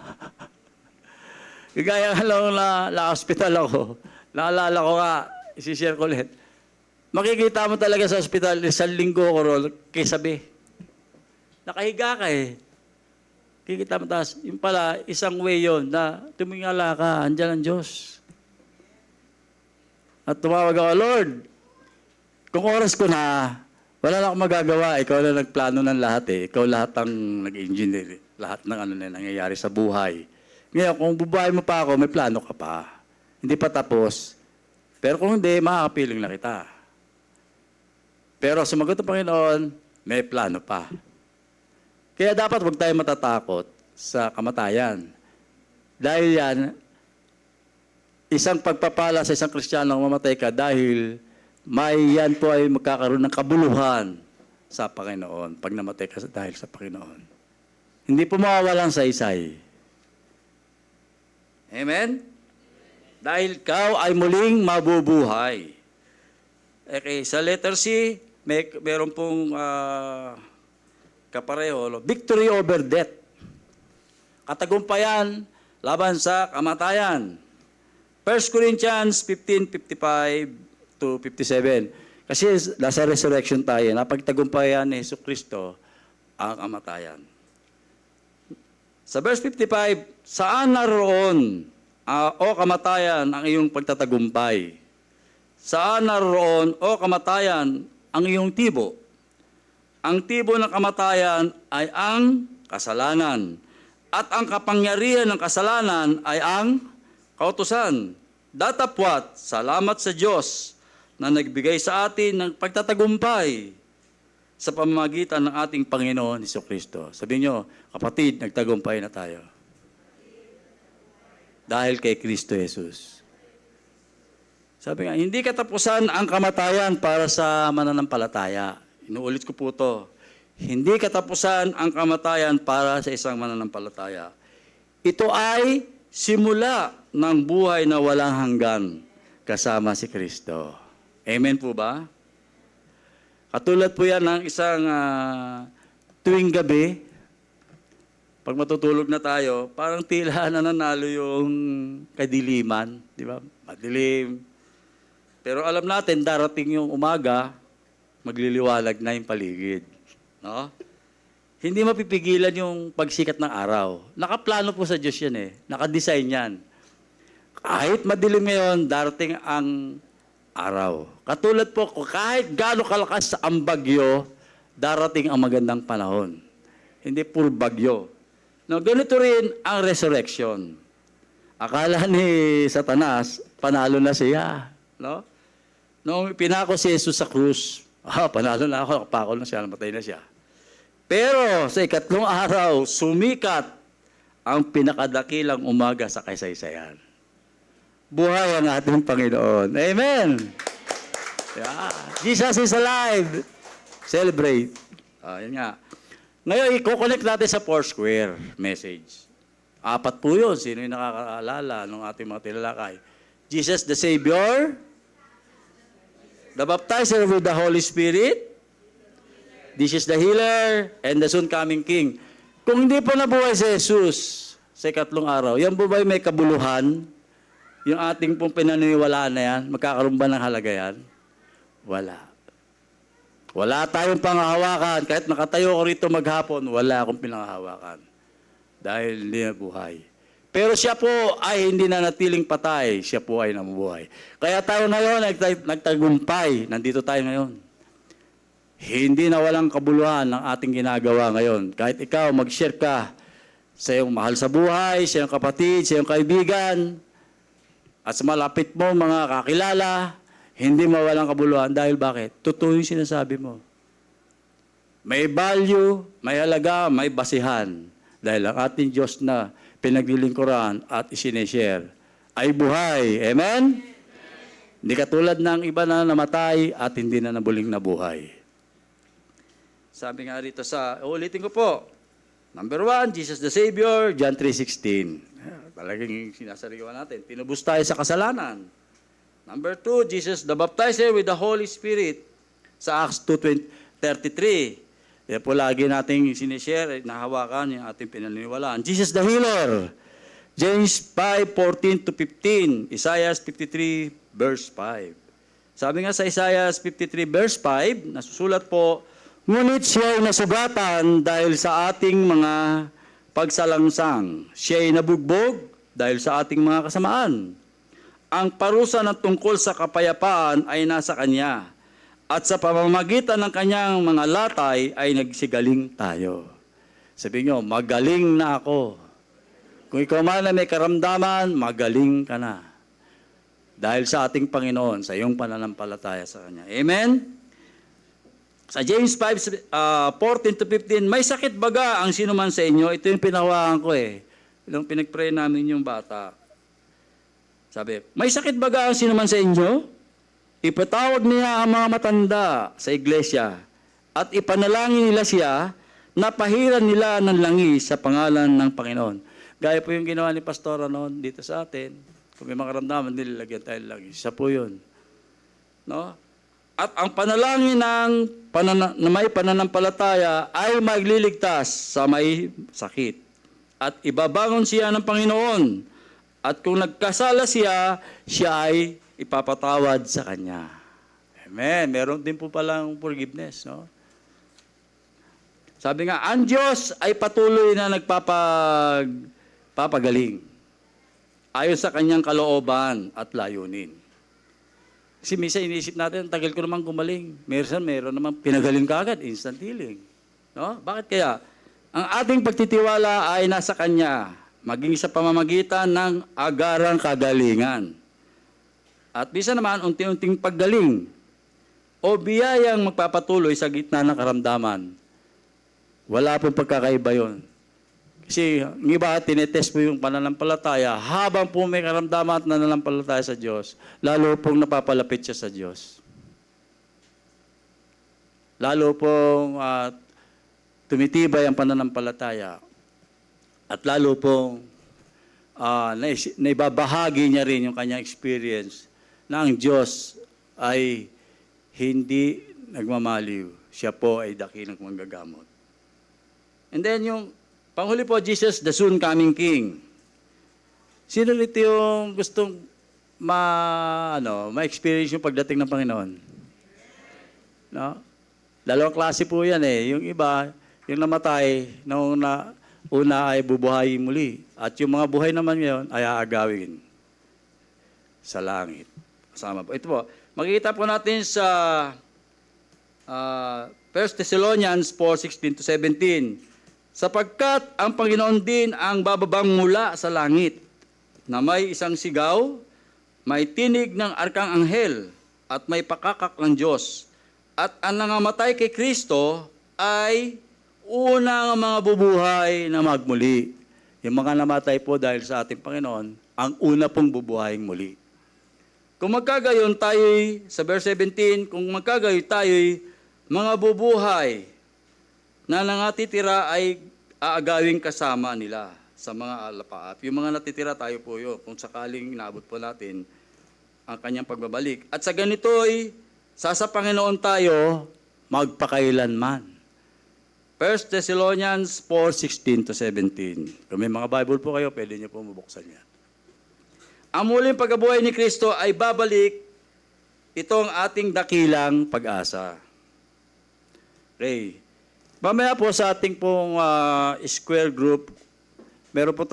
Kaya lang na-hospital ako. Naalala ko nga, isi-share ko ulit. Makikita mo talaga sa hospital, isang linggo ko ron, kay sabi. Nakahiga ka eh. Kikita mo taas. Yung pala, isang way yun na tumingala ka, andyan ang Diyos. At tumawag ako, Lord, kung oras ko na, wala na akong magagawa. Ikaw na nagplano ng lahat eh. Ikaw lahat ang nag-engineer. Lahat ng na nangyayari sa buhay. Ngayon, kung bubuhay mo pa ako, may plano ka pa. Hindi pa tapos. Pero kung hindi, makakapiling na kita. Pero sumagot ang Panginoon, may plano pa. Kaya dapat huwag tayo matatakot sa kamatayan. Dahil yan, isang pagpapala sa isang Kristiyanong mamatay ka dahil may yan po ay magkakaroon ng kabuluhan sa Panginoon pag namatay ka dahil sa Panginoon. Hindi po mawawalan sa isay. Amen? Dahil ikaw ay muling mabubuhay. Okay, sa letter C, meron pong kapareho, no? Victory over death. Katagumpayan laban sa kamatayan. 1 Corinthians 15:55 to 57. Kasi nasa resurrection tayo, napagtagumpayan ni Jesucristo ang kamatayan. Sa verse 55, saan naroon, o kamatayan, ang iyong pagtatagumpay? Saan naroon, o kamatayan, ang iyong tibo? Ang tibo ng kamatayan ay ang kasalanan. At ang kapangyarihan ng kasalanan ay ang kautusan. Datapwat, salamat sa Diyos na nagbigay sa atin ng pagtatagumpay sa pamamagitan ng ating Panginoon Jesucristo. Sabihin nyo, kapatid, nagtagumpay na tayo. Dahil kay Kristo Jesus. Sabi nga, hindi katapusan ang kamatayan para sa mananampalataya. Inuulit ko po ito. Hindi katapusan ang kamatayan para sa isang mananampalataya. Ito ay simula ng buhay na walang hanggan kasama si Kristo. Amen po ba? Katulad po yan ng isang tuwing gabi, pag matutulog na tayo, parang tila nananalo yung kadiliman. Di ba? Madilim. Pero alam natin, darating yung umaga, magliliwalag na yung paligid. No? Hindi mapipigilan yung pagsikat ng araw. Nakaplano po sa Diyos yan eh. Nakadesign yan. Kahit madilim ngayon, darating ang araw. Katulad po, kahit gaano kalakas ang bagyo, darating ang magandang panahon. Hindi puro bagyo. No, ganito rin ang resurrection. Akala ni Satanas, panalo na siya. No? Nung pinako si Jesus sa krus, panalo na ako, kapako na siya, namatay na siya. Pero sa ikatlong araw, sumikat ang pinakadakilang umaga sa kaysaysayan. Buhay ang ating Panginoon. Amen! Yeah. Jesus is alive! Celebrate. Yan nga. Ngayon, i-connect natin sa Foursquare message. 4 po yun. Sino yung nakakaalala ng ating mga tilalakay? Jesus the Savior, the Baptizer with the Holy Spirit, this is the Healer, and the soon coming King. Kung hindi po nabuhay si Jesus sa ikatlong araw, yan po ba may kabuluhan? Yung ating pong pinaniniwalaan na yan, magkakaroon ba ng halaga yan? Wala. Wala tayong pangahawakan. Kahit nakatayo ko rito maghapon, wala akong pinangahawakan. Dahil hindi na buhay. Pero siya po ay hindi na natiling patay. Siya po ay namubuhay. Kaya tayo ngayon nagtagumpay. Nandito tayo ngayon. Hindi na walang kabuluhan ng ating ginagawa ngayon. Kahit ikaw, mag-share ka sa iyong mahal sa buhay, sa iyong kapatid, sa iyong kaibigan, at sa malapit mo, mga kakilala, hindi mawalang kabuluhan. Dahil bakit? Totoo yung sinasabi mo. May value, may halaga, may basihan. Dahil ang ating Diyos na pinaglilingkuran at isineshare ay buhay. Amen? Hindi katulad ng iba na namatay at hindi na nabuling nabuhay. Sabi nga rito ulitin ko po. Number 1, Jesus the Savior, John 3:16. Talagang sinasariwa natin. Tinubos tayo sa kasalanan. Number 2, Jesus the Baptizer with the Holy Spirit sa Acts 2:33. Kaya po lagi nating sinishare, nahawakan yung ating pinaniniwalaan. Jesus the Healer, James 5:14 to 15, Isaiah 53 verse 5. Sabi nga sa Isaiah 53 verse 5, nasusulat po, ngunit siya ay nasugatan dahil sa ating mga pagsalangsang. Siya ay nabugbog dahil sa ating mga kasamaan. Ang parusa ng tungkol sa kapayapaan ay nasa Kanya. At sa pamamagitan ng Kanyang mga latay ay nagsigaling tayo. Sabi nyo, magaling na ako. Kung ikaw man na may karamdaman, magaling ka na. Dahil sa ating Panginoon, sa iyong pananampalataya sa Kanya. Amen? Sa James 5:14 to 15, may sakit baga ang sinuman sa inyo? Ito yung pinahawakan ko eh. Yung pinag-pray namin yung bata. Sabi, may sakit baga ang sinuman sa inyo? Ipatawag niya ang mga matanda sa iglesia at ipanalangin nila siya na pahiran nila ng langis sa pangalan ng Panginoon. Gaya po yung ginawa ni Pastora noon dito sa atin. Kung may makaramdaman, nilagyan tayo ng langis. Isa po yun. No? At ang panalangin ng na may pananampalataya ay magliligtas sa may sakit. At ibabangon siya ng Panginoon. At kung nagkasala siya, siya ay ipapatawad sa kanya. Amen. Meron din po palang forgiveness, no? Sabi nga, ang Diyos ay patuloy na nagpapagaling ayon sa kanyang kalooban at layunin. Kasi minsan iniisip natin, tagal ko naman gumaling. Meron naman pinagaling kagad, instant healing. No? Bakit kaya? Ang ating pagtitiwala ay nasa Kanya, maging sa pamamagitan ng agarang kagalingan. At minsan naman, unti-unting paggaling o biyayang magpapatuloy sa gitna ng karamdaman. Wala pong pagkakaiba yun. Kasi ng iba, tinetest po yung pananampalataya. Habang po may karamdaman at nananampalataya sa Diyos, lalo pong napapalapit siya sa Diyos. Lalo pong tumitibay ang pananampalataya. At lalo pong naibabahagi niya rin yung kanyang experience na ang Diyos ay hindi nagmamaliw. Siya po ay dakilang manggagamot. And then yung panghuli po, Jesus, the soon coming King. Sino rito yung gustong ma-experience yung pagdating ng Panginoon? No? Dalawang klase po yan eh. Yung iba, yung namatay, una ay bubuhayin muli. At yung mga buhay naman ngayon ay aagawin sa langit. Kasama po. Ito po, makikita po natin sa 1 Thessalonians 4:16-17. Sapagkat ang Panginoon din ang bababang mula sa langit, na may isang sigaw, may tinig ng arkang anghel, at may pakakak ng Diyos. At ang nangamatay kay Kristo ay unang mga bubuhay na magmuli. Yung mga namatay po dahil sa ating Panginoon, ang una pong bubuhayin muli. Kung magkagayon tayo'y, sa verse 17, kung magkagayon tayo'y mga bubuhay na nangatitira ay aagawing kasama nila sa mga alapaap. Yung mga natitira tayo po yun, kung sakaling inaabot po natin ang kanyang pagbabalik. At sa ganito'y, sa Panginoon tayo, magpakailanman. 1 Thessalonians 4:16-17. Kung may mga Bible po kayo, pwede niyo po mabuksan yan. Ang muling pagkabuhay ni Kristo ay babalik, itong ating dakilang pag-asa. Ray, mamaya po sa ating pong square group, meron po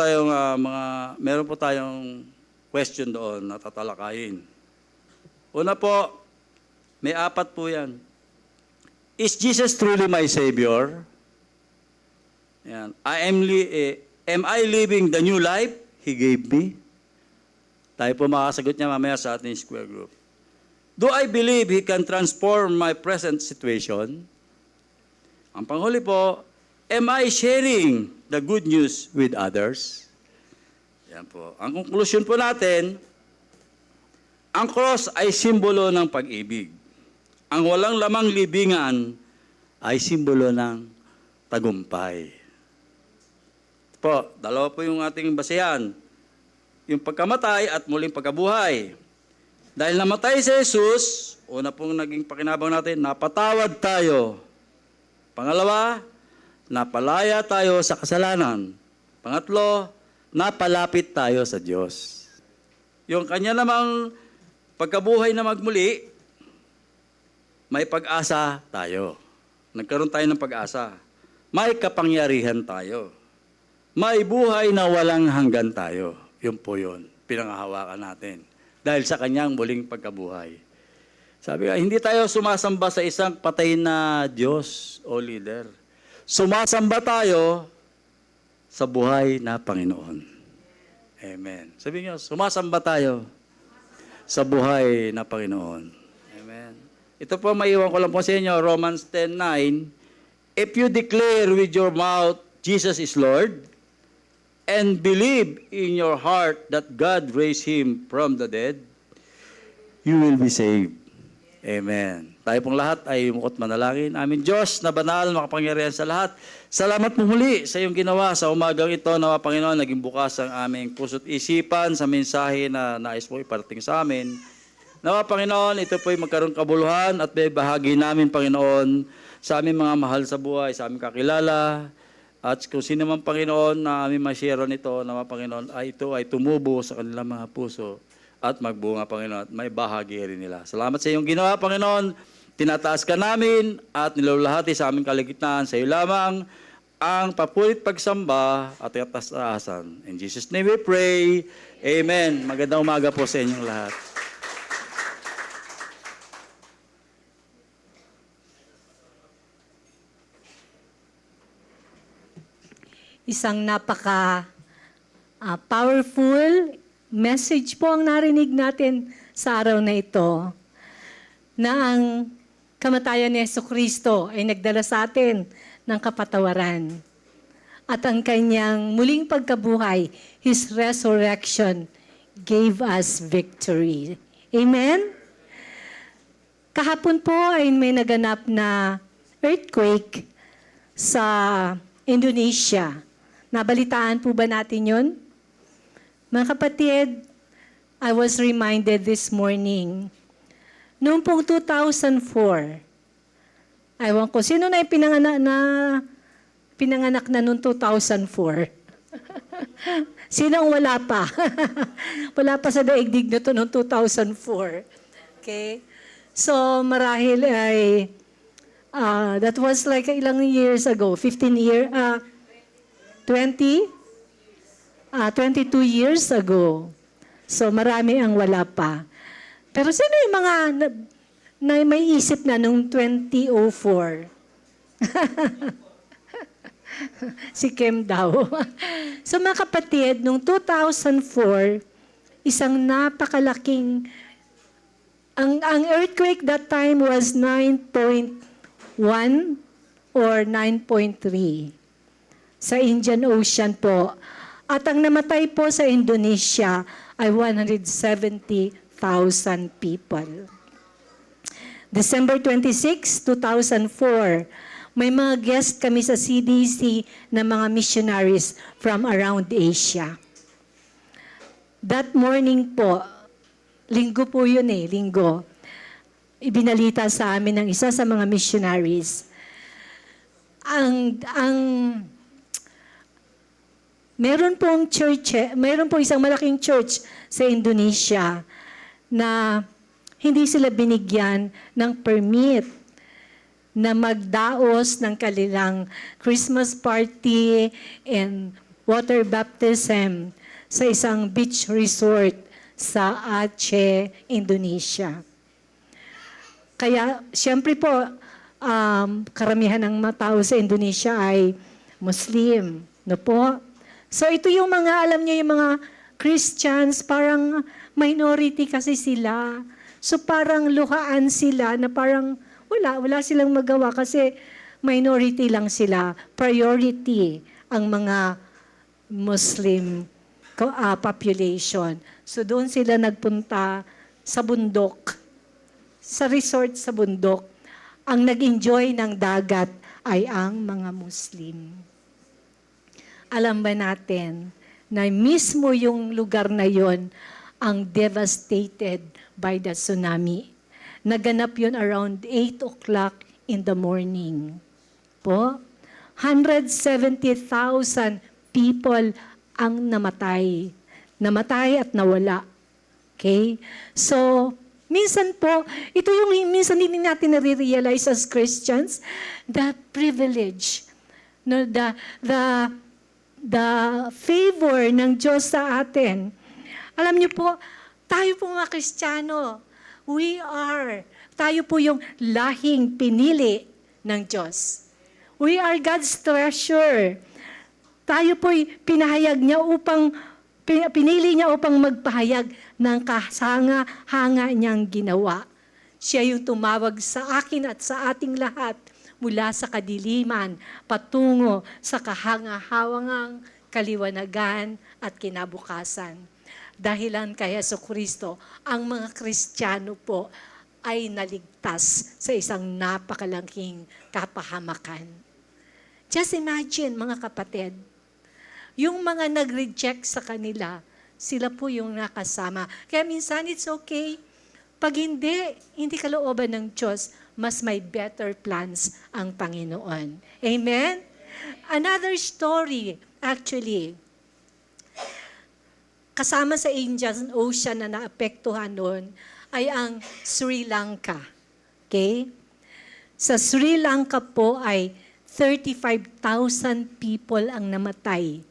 tayong question doon na tatalakayin. Una po, may 4 po yan. Is Jesus truly my Savior? Yan. Am I living the new life He gave me? Tayo po makasagot niya mamaya sa ating square group. Do I believe He can transform my present situation? Ang panghuli po, am I sharing the good news with others? Yan po. Ang conclusion po natin, ang cross ay simbolo ng pag-ibig. Ang walang lamang libingan ay simbolo ng tagumpay. Po, dalawa po yung ating basehan. Yung pagkamatay at muling pagkabuhay. Dahil namatay si Jesus, una pong naging pakinabang natin, napatawad tayo. Pangalawa, napalaya tayo sa kasalanan. Pangatlo, napalapit tayo sa Diyos. Yung kanya namang pagkabuhay na magmuli, may pag-asa tayo. Nagkaroon tayo ng pag-asa. May kapangyarihan tayo. May buhay na walang hanggan tayo. Yun po yun, pinangahawakan natin. Dahil sa kanyang muling pagkabuhay. Sabi nga, hindi tayo sumasamba sa isang patay na Diyos o leader. Sumasamba tayo sa buhay na Panginoon. Amen. Sabi niyo, sumasamba tayo sa buhay na Panginoon. Amen. Ito po, maiwan ko lang po sa inyo, Romans 10:9. If you declare with your mouth, Jesus is Lord, and believe in your heart that God raised Him from the dead, you will be saved. Amen. Tayo pong lahat ay umukot manalangin. Amin. Diyos na banal, makapangyarihan sa lahat. Salamat mo muli sa iyong ginawa sa umagang ito. Nawa Panginoon, naging bukas ang aming puso't isipan sa mensahe na nais mo iparating sa amin. Nawa, Panginoon, ito po'y magkaroon kabuluhan at may bahagi namin, Panginoon, sa aming mga mahal sa buhay, sa aming kakilala, at kung sino man, Panginoon, na aming ma-share nito, nawa, Panginoon, ay ito ay tumubo sa kanilang mga puso at magbunga, Panginoon, at may bahagi rin nila. Salamat sa iyong ginawa, Panginoon. Tinataas ka namin at nilulahati sa aming kaligtaan. Sa iyo lamang ang papulit pagsamba at kataasan. In Jesus' name we pray. Amen. Magandang umaga po sa inyong lahat. Isang powerful message po ang narinig natin sa araw na ito, na ang kamatayan ni Jesucristo ay nagdala sa atin ng kapatawaran. At ang kanyang muling pagkabuhay, His resurrection, gave us victory. Amen? Kahapon po ay may naganap na earthquake sa Indonesia. Nabalitaan po ba natin yun? Mga kapatid, I was reminded this morning, noong pong 2004, ewan ko, sino na pinanganak na noong 2004? Sino ang wala pa? Wala pa sa daigdig na to noong 2004. Okay? So, marahil ay, that was like ilang years ago, 22 years ago. So, marami ang wala pa. Pero sino yung mga na may isip na nung 2004? Si Kim daw. So, mga kapatid, nung 2004, isang napakalaking, ang earthquake that time was 9.1 or 9.3 sa Indian Ocean po. At ang namatay po sa Indonesia ay 170,000 people. December 26, 2004, may mga guest kami sa CDC na mga missionaries from around Asia. That morning po, linggo po yun linggo, ibinalita sa amin ng isa sa mga missionaries. Meron pong isang malaking church sa Indonesia na hindi sila binigyan ng permit na magdaos ng kanilang Christmas party and water baptism sa isang beach resort sa Aceh, Indonesia. Kaya, siyempre po, karamihan ng mga tao sa Indonesia ay Muslim. No po? So ito yung mga, alam niyo yung mga Christians, parang minority kasi sila. So parang luhaan sila na parang wala silang magawa kasi minority lang sila. Priority ang mga Muslim population. So doon sila nagpunta sa bundok, sa resort sa bundok. Ang nag-enjoy ng dagat ay ang mga Muslim. Alam ba natin na mismo yung lugar na yon ang devastated by the tsunami? Naganap yun around 8 o'clock in the morning. Po, 170,000 people ang namatay. Namatay at nawala. Okay? So, minsan po, ito yung minsan hindi natin nare-realize as Christians, the privilege, no, the favor ng Diyos sa atin. Alam niyo po, tayo po mga Kristiyano, tayo po yung lahing pinili ng Diyos. We are God's treasure. Tayo po'y pinili niya upang magpahayag ng kasanga-hanga niyang ginawa. Siya yung tumawag sa akin at sa ating lahat mula sa kadiliman patungo sa kahanga-hawangang kaliwanagan at kinabukasan. Dahilan kay Jesucristo, ang mga Kristiyano po ay naligtas sa isang napakalaking kapahamakan. Just imagine, mga kapatid, yung mga nag-reject sa kanila, sila po yung nakasama. Kaya minsan it's okay Pag hindi kalooban ng Diyos, mas may better plans ang Panginoon. Amen? Another story, actually, kasama sa Indian Ocean na naapektuhan noon ay ang Sri Lanka. Okay? Sa Sri Lanka po ay 35,000 people ang namatay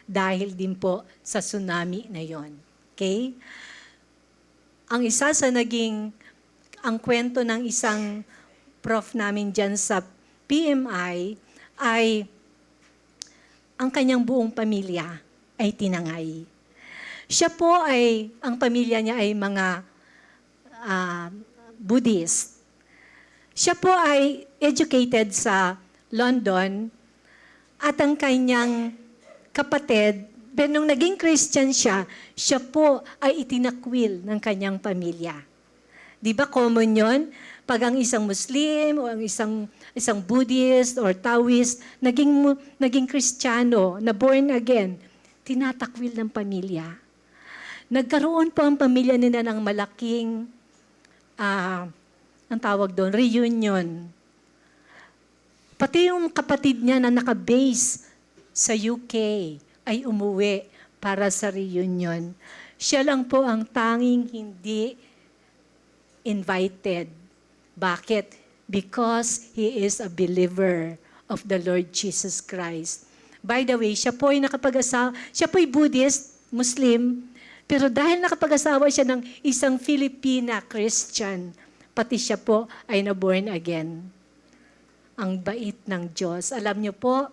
dahil din po sa tsunami na yon. Okay? Ang isa sa ang kwento ng isang prof namin dyan sa PMI ay ang kanyang buong pamilya ay tinangay. Siya po ang pamilya niya ay mga Buddhist. Siya po ay educated sa London at ang kanyang kapatid, nung naging Christian siya po ay itinakwil ng kanyang pamilya. Di ba common yon? Pag ang isang Muslim o ang isang Buddhist or Taoist naging Kristiyano, na born again, tinatakwil ng pamilya. Nagkaroon po ang pamilya nila ng malaking, ang tawag doon, reunion. Pati yung kapatid niya na naka-base sa UK ay umuwi para sa reunion. Siya lang po ang tanging hindi invited. Bakit? Because he is a believer of the Lord Jesus Christ. By the way, siya po ay siya po ay Buddhist, Muslim, pero dahil nakapag-asawa siya ng isang Filipina Christian, pati siya po ay na-born again. Ang bait ng Diyos. Alam niyo po,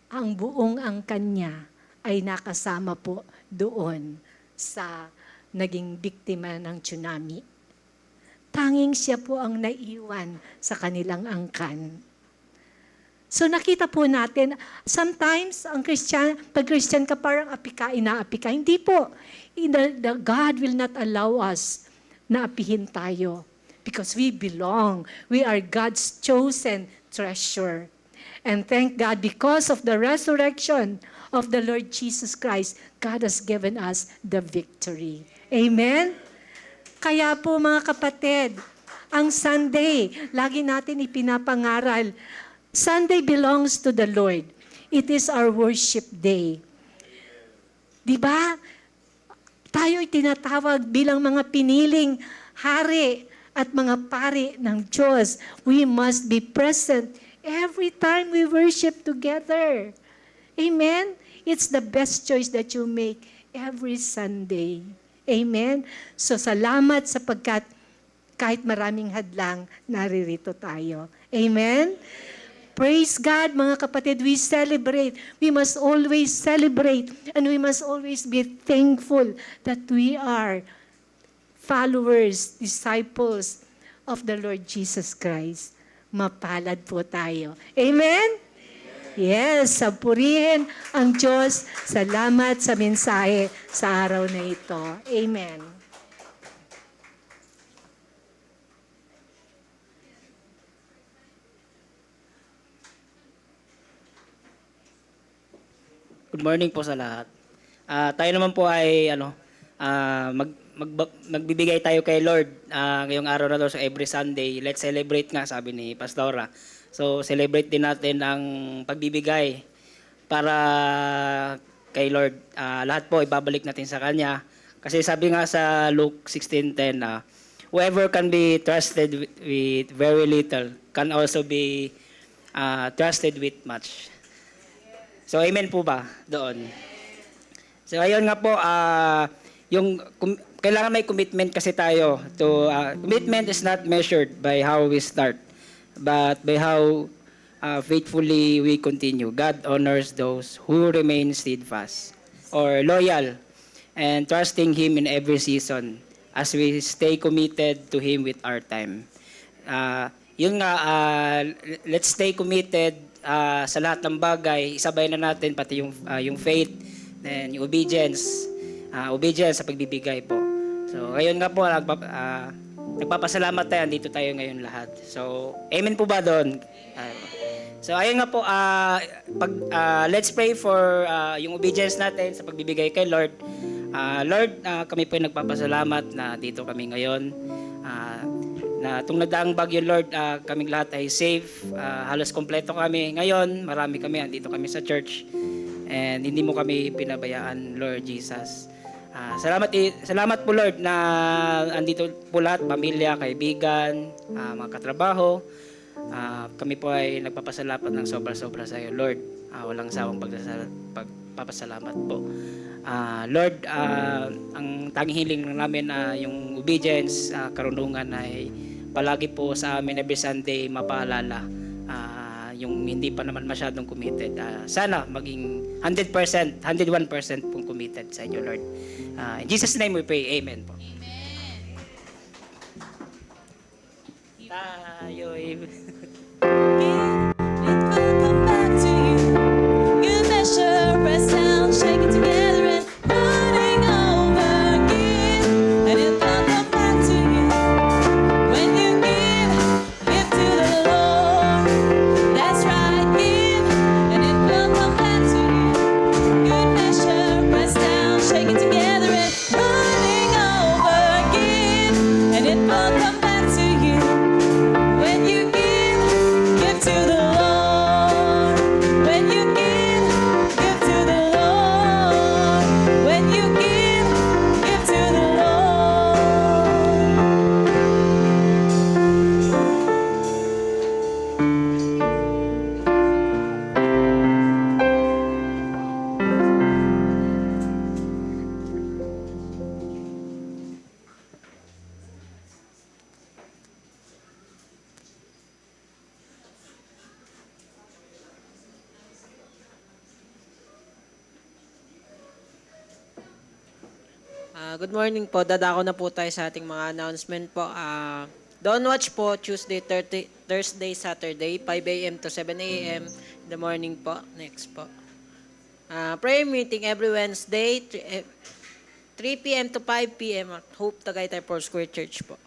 ang buong angkan niya ay nakasama po doon sa naging biktima ng tsunami. Tanging siya po ang naiwan sa kanilang angkan. So nakita po natin, sometimes pag Christian ka parang inaapika. Hindi po. God will not allow us na apihin tayo. Because we belong. We are God's chosen treasure. And thank God, because of the resurrection of the Lord Jesus Christ, God has given us the victory. Amen? Kaya po mga kapatid, ang Sunday, lagi natin ipinapangaral, Sunday belongs to the Lord. It is our worship day. Di ba? Tayo'y tinatawag bilang mga piniling hari at mga pari ng Diyos. We must be present every time we worship together. Amen? It's the best choice that you make every Sunday. Amen? So salamat sapagkat kahit maraming hadlang, naririto tayo. Amen? Praise God, mga kapatid, we celebrate. We must always celebrate and we must always be thankful that we are followers, disciples of the Lord Jesus Christ. Mapalad po tayo. Amen? Yes, sapurihin ang Diyos. Salamat sa mensahe sa araw na ito. Amen. Good morning po sa lahat. Tayo naman po ay magbibigay tayo kay Lord ngayong araw na to sa every Sunday. Let's celebrate nga, sabi ni Pastora. So celebrate din natin ang pagbibigay para kay Lord. Lahat po ibabalik natin sa Kanya. Kasi sabi nga sa Luke 16:10, whoever can be trusted with very little can also be trusted with much. So, amen po ba doon? So, ayun nga po, kailangan may commitment kasi tayo. Commitment is not measured by how we start, but by how faithfully we continue. God honors those who remain steadfast or loyal and trusting Him in every season as we stay committed to Him with our time. Yun nga, let's stay committed sa lahat ng bagay. Isabay na natin pati yung faith, then yung obedience sa pagbibigay po. So, ngayon nga po, nagpapasalamat tayo, dito tayo ngayon lahat. So, amen po ba doon? So, ayun nga po, let's pray for yung obedience natin sa pagbibigay kay Lord. Lord, kami po ay nagpapasalamat na dito kami ngayon. Na itong nagdaang bagyo, Lord, kaming lahat ay safe. Halos kompleto kami. Ngayon, marami kami, andito kami sa church. And hindi mo kami pinabayaan, Lord Jesus. Salamat po, Lord, na andito po lahat, pamilya, kaibigan, mga katrabaho. Kami po ay nagpapasalamat ng sobra-sobra sa iyo, Lord. Walang sawang pagpapasalamat po. Lord, ang tanging hiling lang namin yung obedience, karunungan ay palagi po sa amin every Sunday mapaalala yung hindi pa naman masyadong committed. Sana maging 100%, 101% pong committed sa inyo, Lord. In Jesus' name we pray. Amen po. Tayo'y It will come back to you. Good measure, press down, shake it together and running over again. And it will come back to you. When you give to the Lord. That's right, give, and it will come back to you. Good measure, press down, shake it together and running over again. And it will come back to you. When you give to the Lord. When you give to the Lord. When you give to the Good morning po. Dadako na po tayo sa ating mga announcement po. Don't watch po Tuesday, Thursday, Saturday, 5 a.m. to 7 a.m. in the morning po. Next po. Prayer meeting every Wednesday, 3 p.m. to 5 p.m. at Hope Tagaytay Foursquare Church po.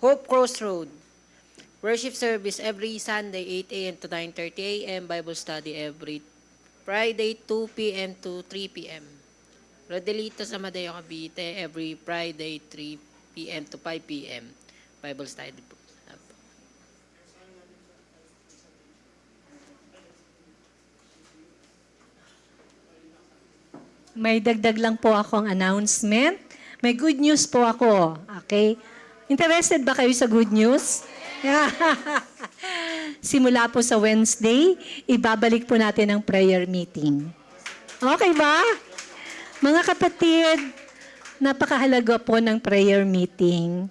Hope Crossroad. Worship service every Sunday, 8 a.m. to 9:30 a.m. Bible study every Friday, 2 p.m. to 3 p.m. Rodelito sa Madeo, Cavite, every Friday, 3 p.m. to 5 p.m. Bible study po. May dagdag lang po akong announcement. May good news po ako. Okay? Interested ba kayo sa good news? Simula po sa Wednesday, ibabalik po natin ang prayer meeting. Okay ba? Mga kapatid, napakahalaga po ng prayer meeting.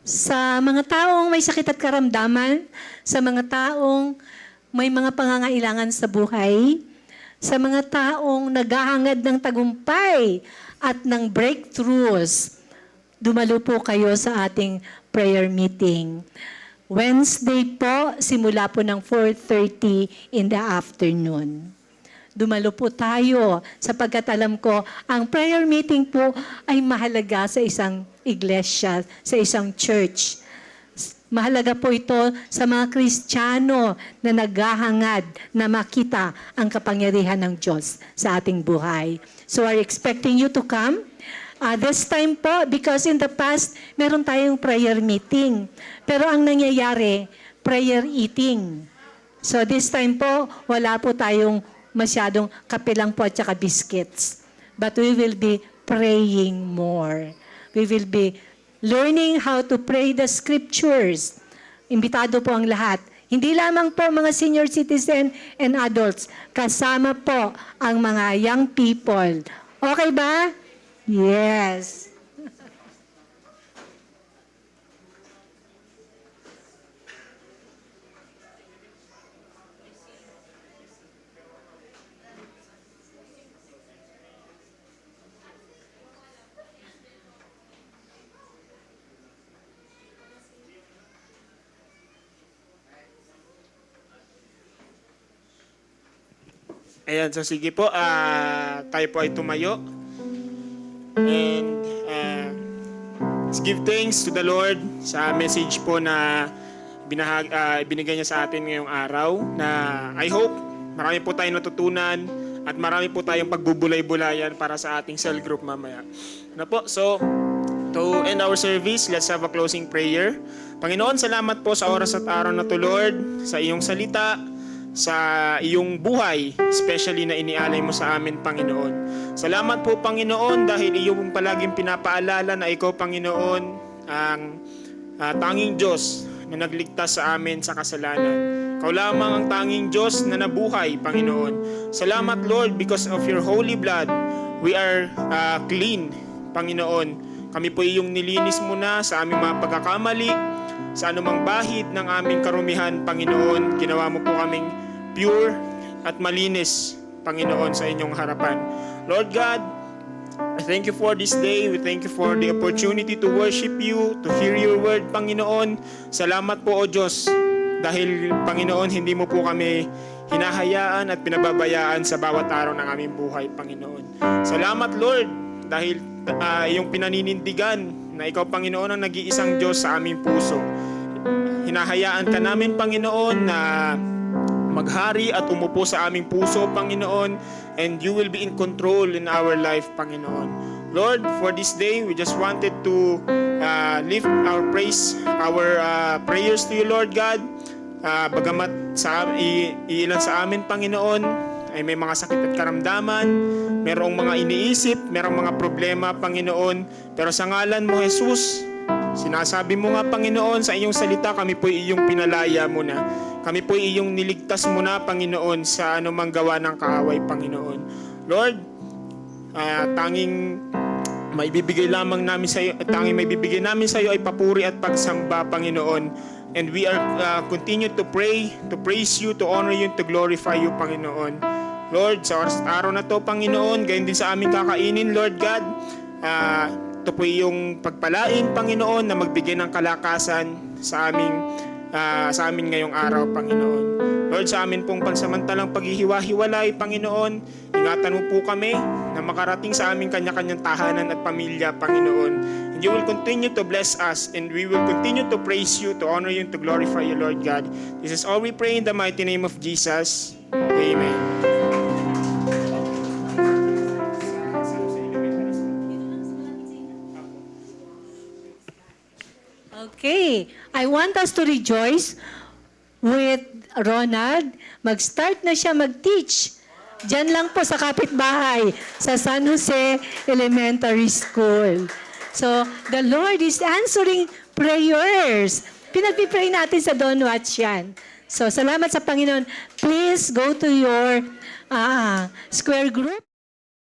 Sa mga taong may sakit at karamdaman, sa mga taong may mga pangangailangan sa buhay, sa mga taong naghahangad ng tagumpay at ng breakthroughs, dumalo po kayo sa ating prayer meeting. Wednesday po, simula po ng 4:30 in the afternoon. Dumalo po tayo sapagkat alam ko, ang prayer meeting po ay mahalaga sa isang iglesia, sa isang church. Mahalaga po ito sa mga Kristiyano na naghahangad na makita ang kapangyarihan ng Diyos sa ating buhay. So we're expecting you to come. This time po, because in the past, meron tayong prayer meeting. Pero ang nangyayari, prayer eating. So this time po, wala po tayong masyadong kape lang po at saka biscuits. But we will be praying more. We will be learning how to pray the scriptures. Imbitado po ang lahat. Hindi lamang po mga senior citizen and adults. Kasama po ang mga young people. Okay ba? Yes. Ayan, so sige po, tayo po ay tumayo. And let's give thanks to the Lord sa message po na binigay niya sa atin ngayong araw, na I hope marami po tayong natutunan At marami po tayong pagbubulay-bulayan para sa ating cell group mamaya. Ano po? So, to end our service, let's have a closing prayer. Panginoon, salamat po sa oras at araw na to, Lord, sa iyong salita, sa iyong buhay, especially na inialay mo sa amin, Panginoon. Salamat po, Panginoon, dahil iyong palaging pinapaalala na ikaw, Panginoon, ang tanging Diyos na nagligtas sa amin sa kasalanan. Ikaw lamang ang tanging Diyos na nabuhay, Panginoon. Salamat, Lord, because of your holy blood, we are clean, Panginoon. Kami po iyong nilinis mo na sa aming mga pagkakamali, sa anumang bahid ng aming karumihan, Panginoon. Ginawa mo po kaming pure at malinis, Panginoon, sa inyong harapan. Lord God, I thank you for this day. We thank you for the opportunity to worship you, to hear your word, Panginoon. Salamat po, O Diyos, dahil, Panginoon, hindi mo po kami hinahayaan at pinababayaan sa bawat araw ng aming buhay, Panginoon. Salamat, Lord, dahil iyong pinaninindigan na ikaw, Panginoon, ang nag-iisang Diyos sa aming puso. Hinahayaan ka namin, Panginoon, na maghari at umupo sa aming puso, Panginoon, and you will be in control in our life, Panginoon. Lord, for this day, we just wanted to lift our praise, our prayers to you, Lord God. Bagamat iilan sa amin, Panginoon, ay may mga sakit at karamdaman, merong mga iniisip, merong mga problema, Panginoon, pero sa ngalan mo, Jesus, sinasabi mo nga, Panginoon, sa iyong salita, kami po iyong pinalaya mo na. Kami po iyong niligtas mo na, Panginoon, sa anumang gawa ng kaaway, Panginoon. Lord, tanging maibibigay lamang namin sa iyo, tanging maibibigay namin sa iyo ay papuri at pagsamba, Panginoon. And we are continue to pray, to praise you, to honor you, to glorify you, Panginoon. Lord, sa oras at araw na to, Panginoon, gayon din sa aming kakainin, Lord God, ito po yung pagpalain, Panginoon, na magbigay ng kalakasan sa amin ngayong araw, Panginoon. Lord, sa amin pong pansamantalang paghihiwa-hiwalay, Panginoon, ingatan mo po kami na makarating sa aming kanya-kanyang tahanan at pamilya, Panginoon. And you will continue to bless us, and we will continue to praise you, to honor you, and to glorify you, Lord God. This is all we pray in the mighty name of Jesus. Amen. Okay, I want us to rejoice with Ronald. Mag-start na siya mag-teach. Diyan lang po sa kapitbahay, sa San Jose Elementary School. So, the Lord is answering prayers. Pinagpipray natin sa Don't Watch yan. So, salamat sa Panginoon. Please go to your square group.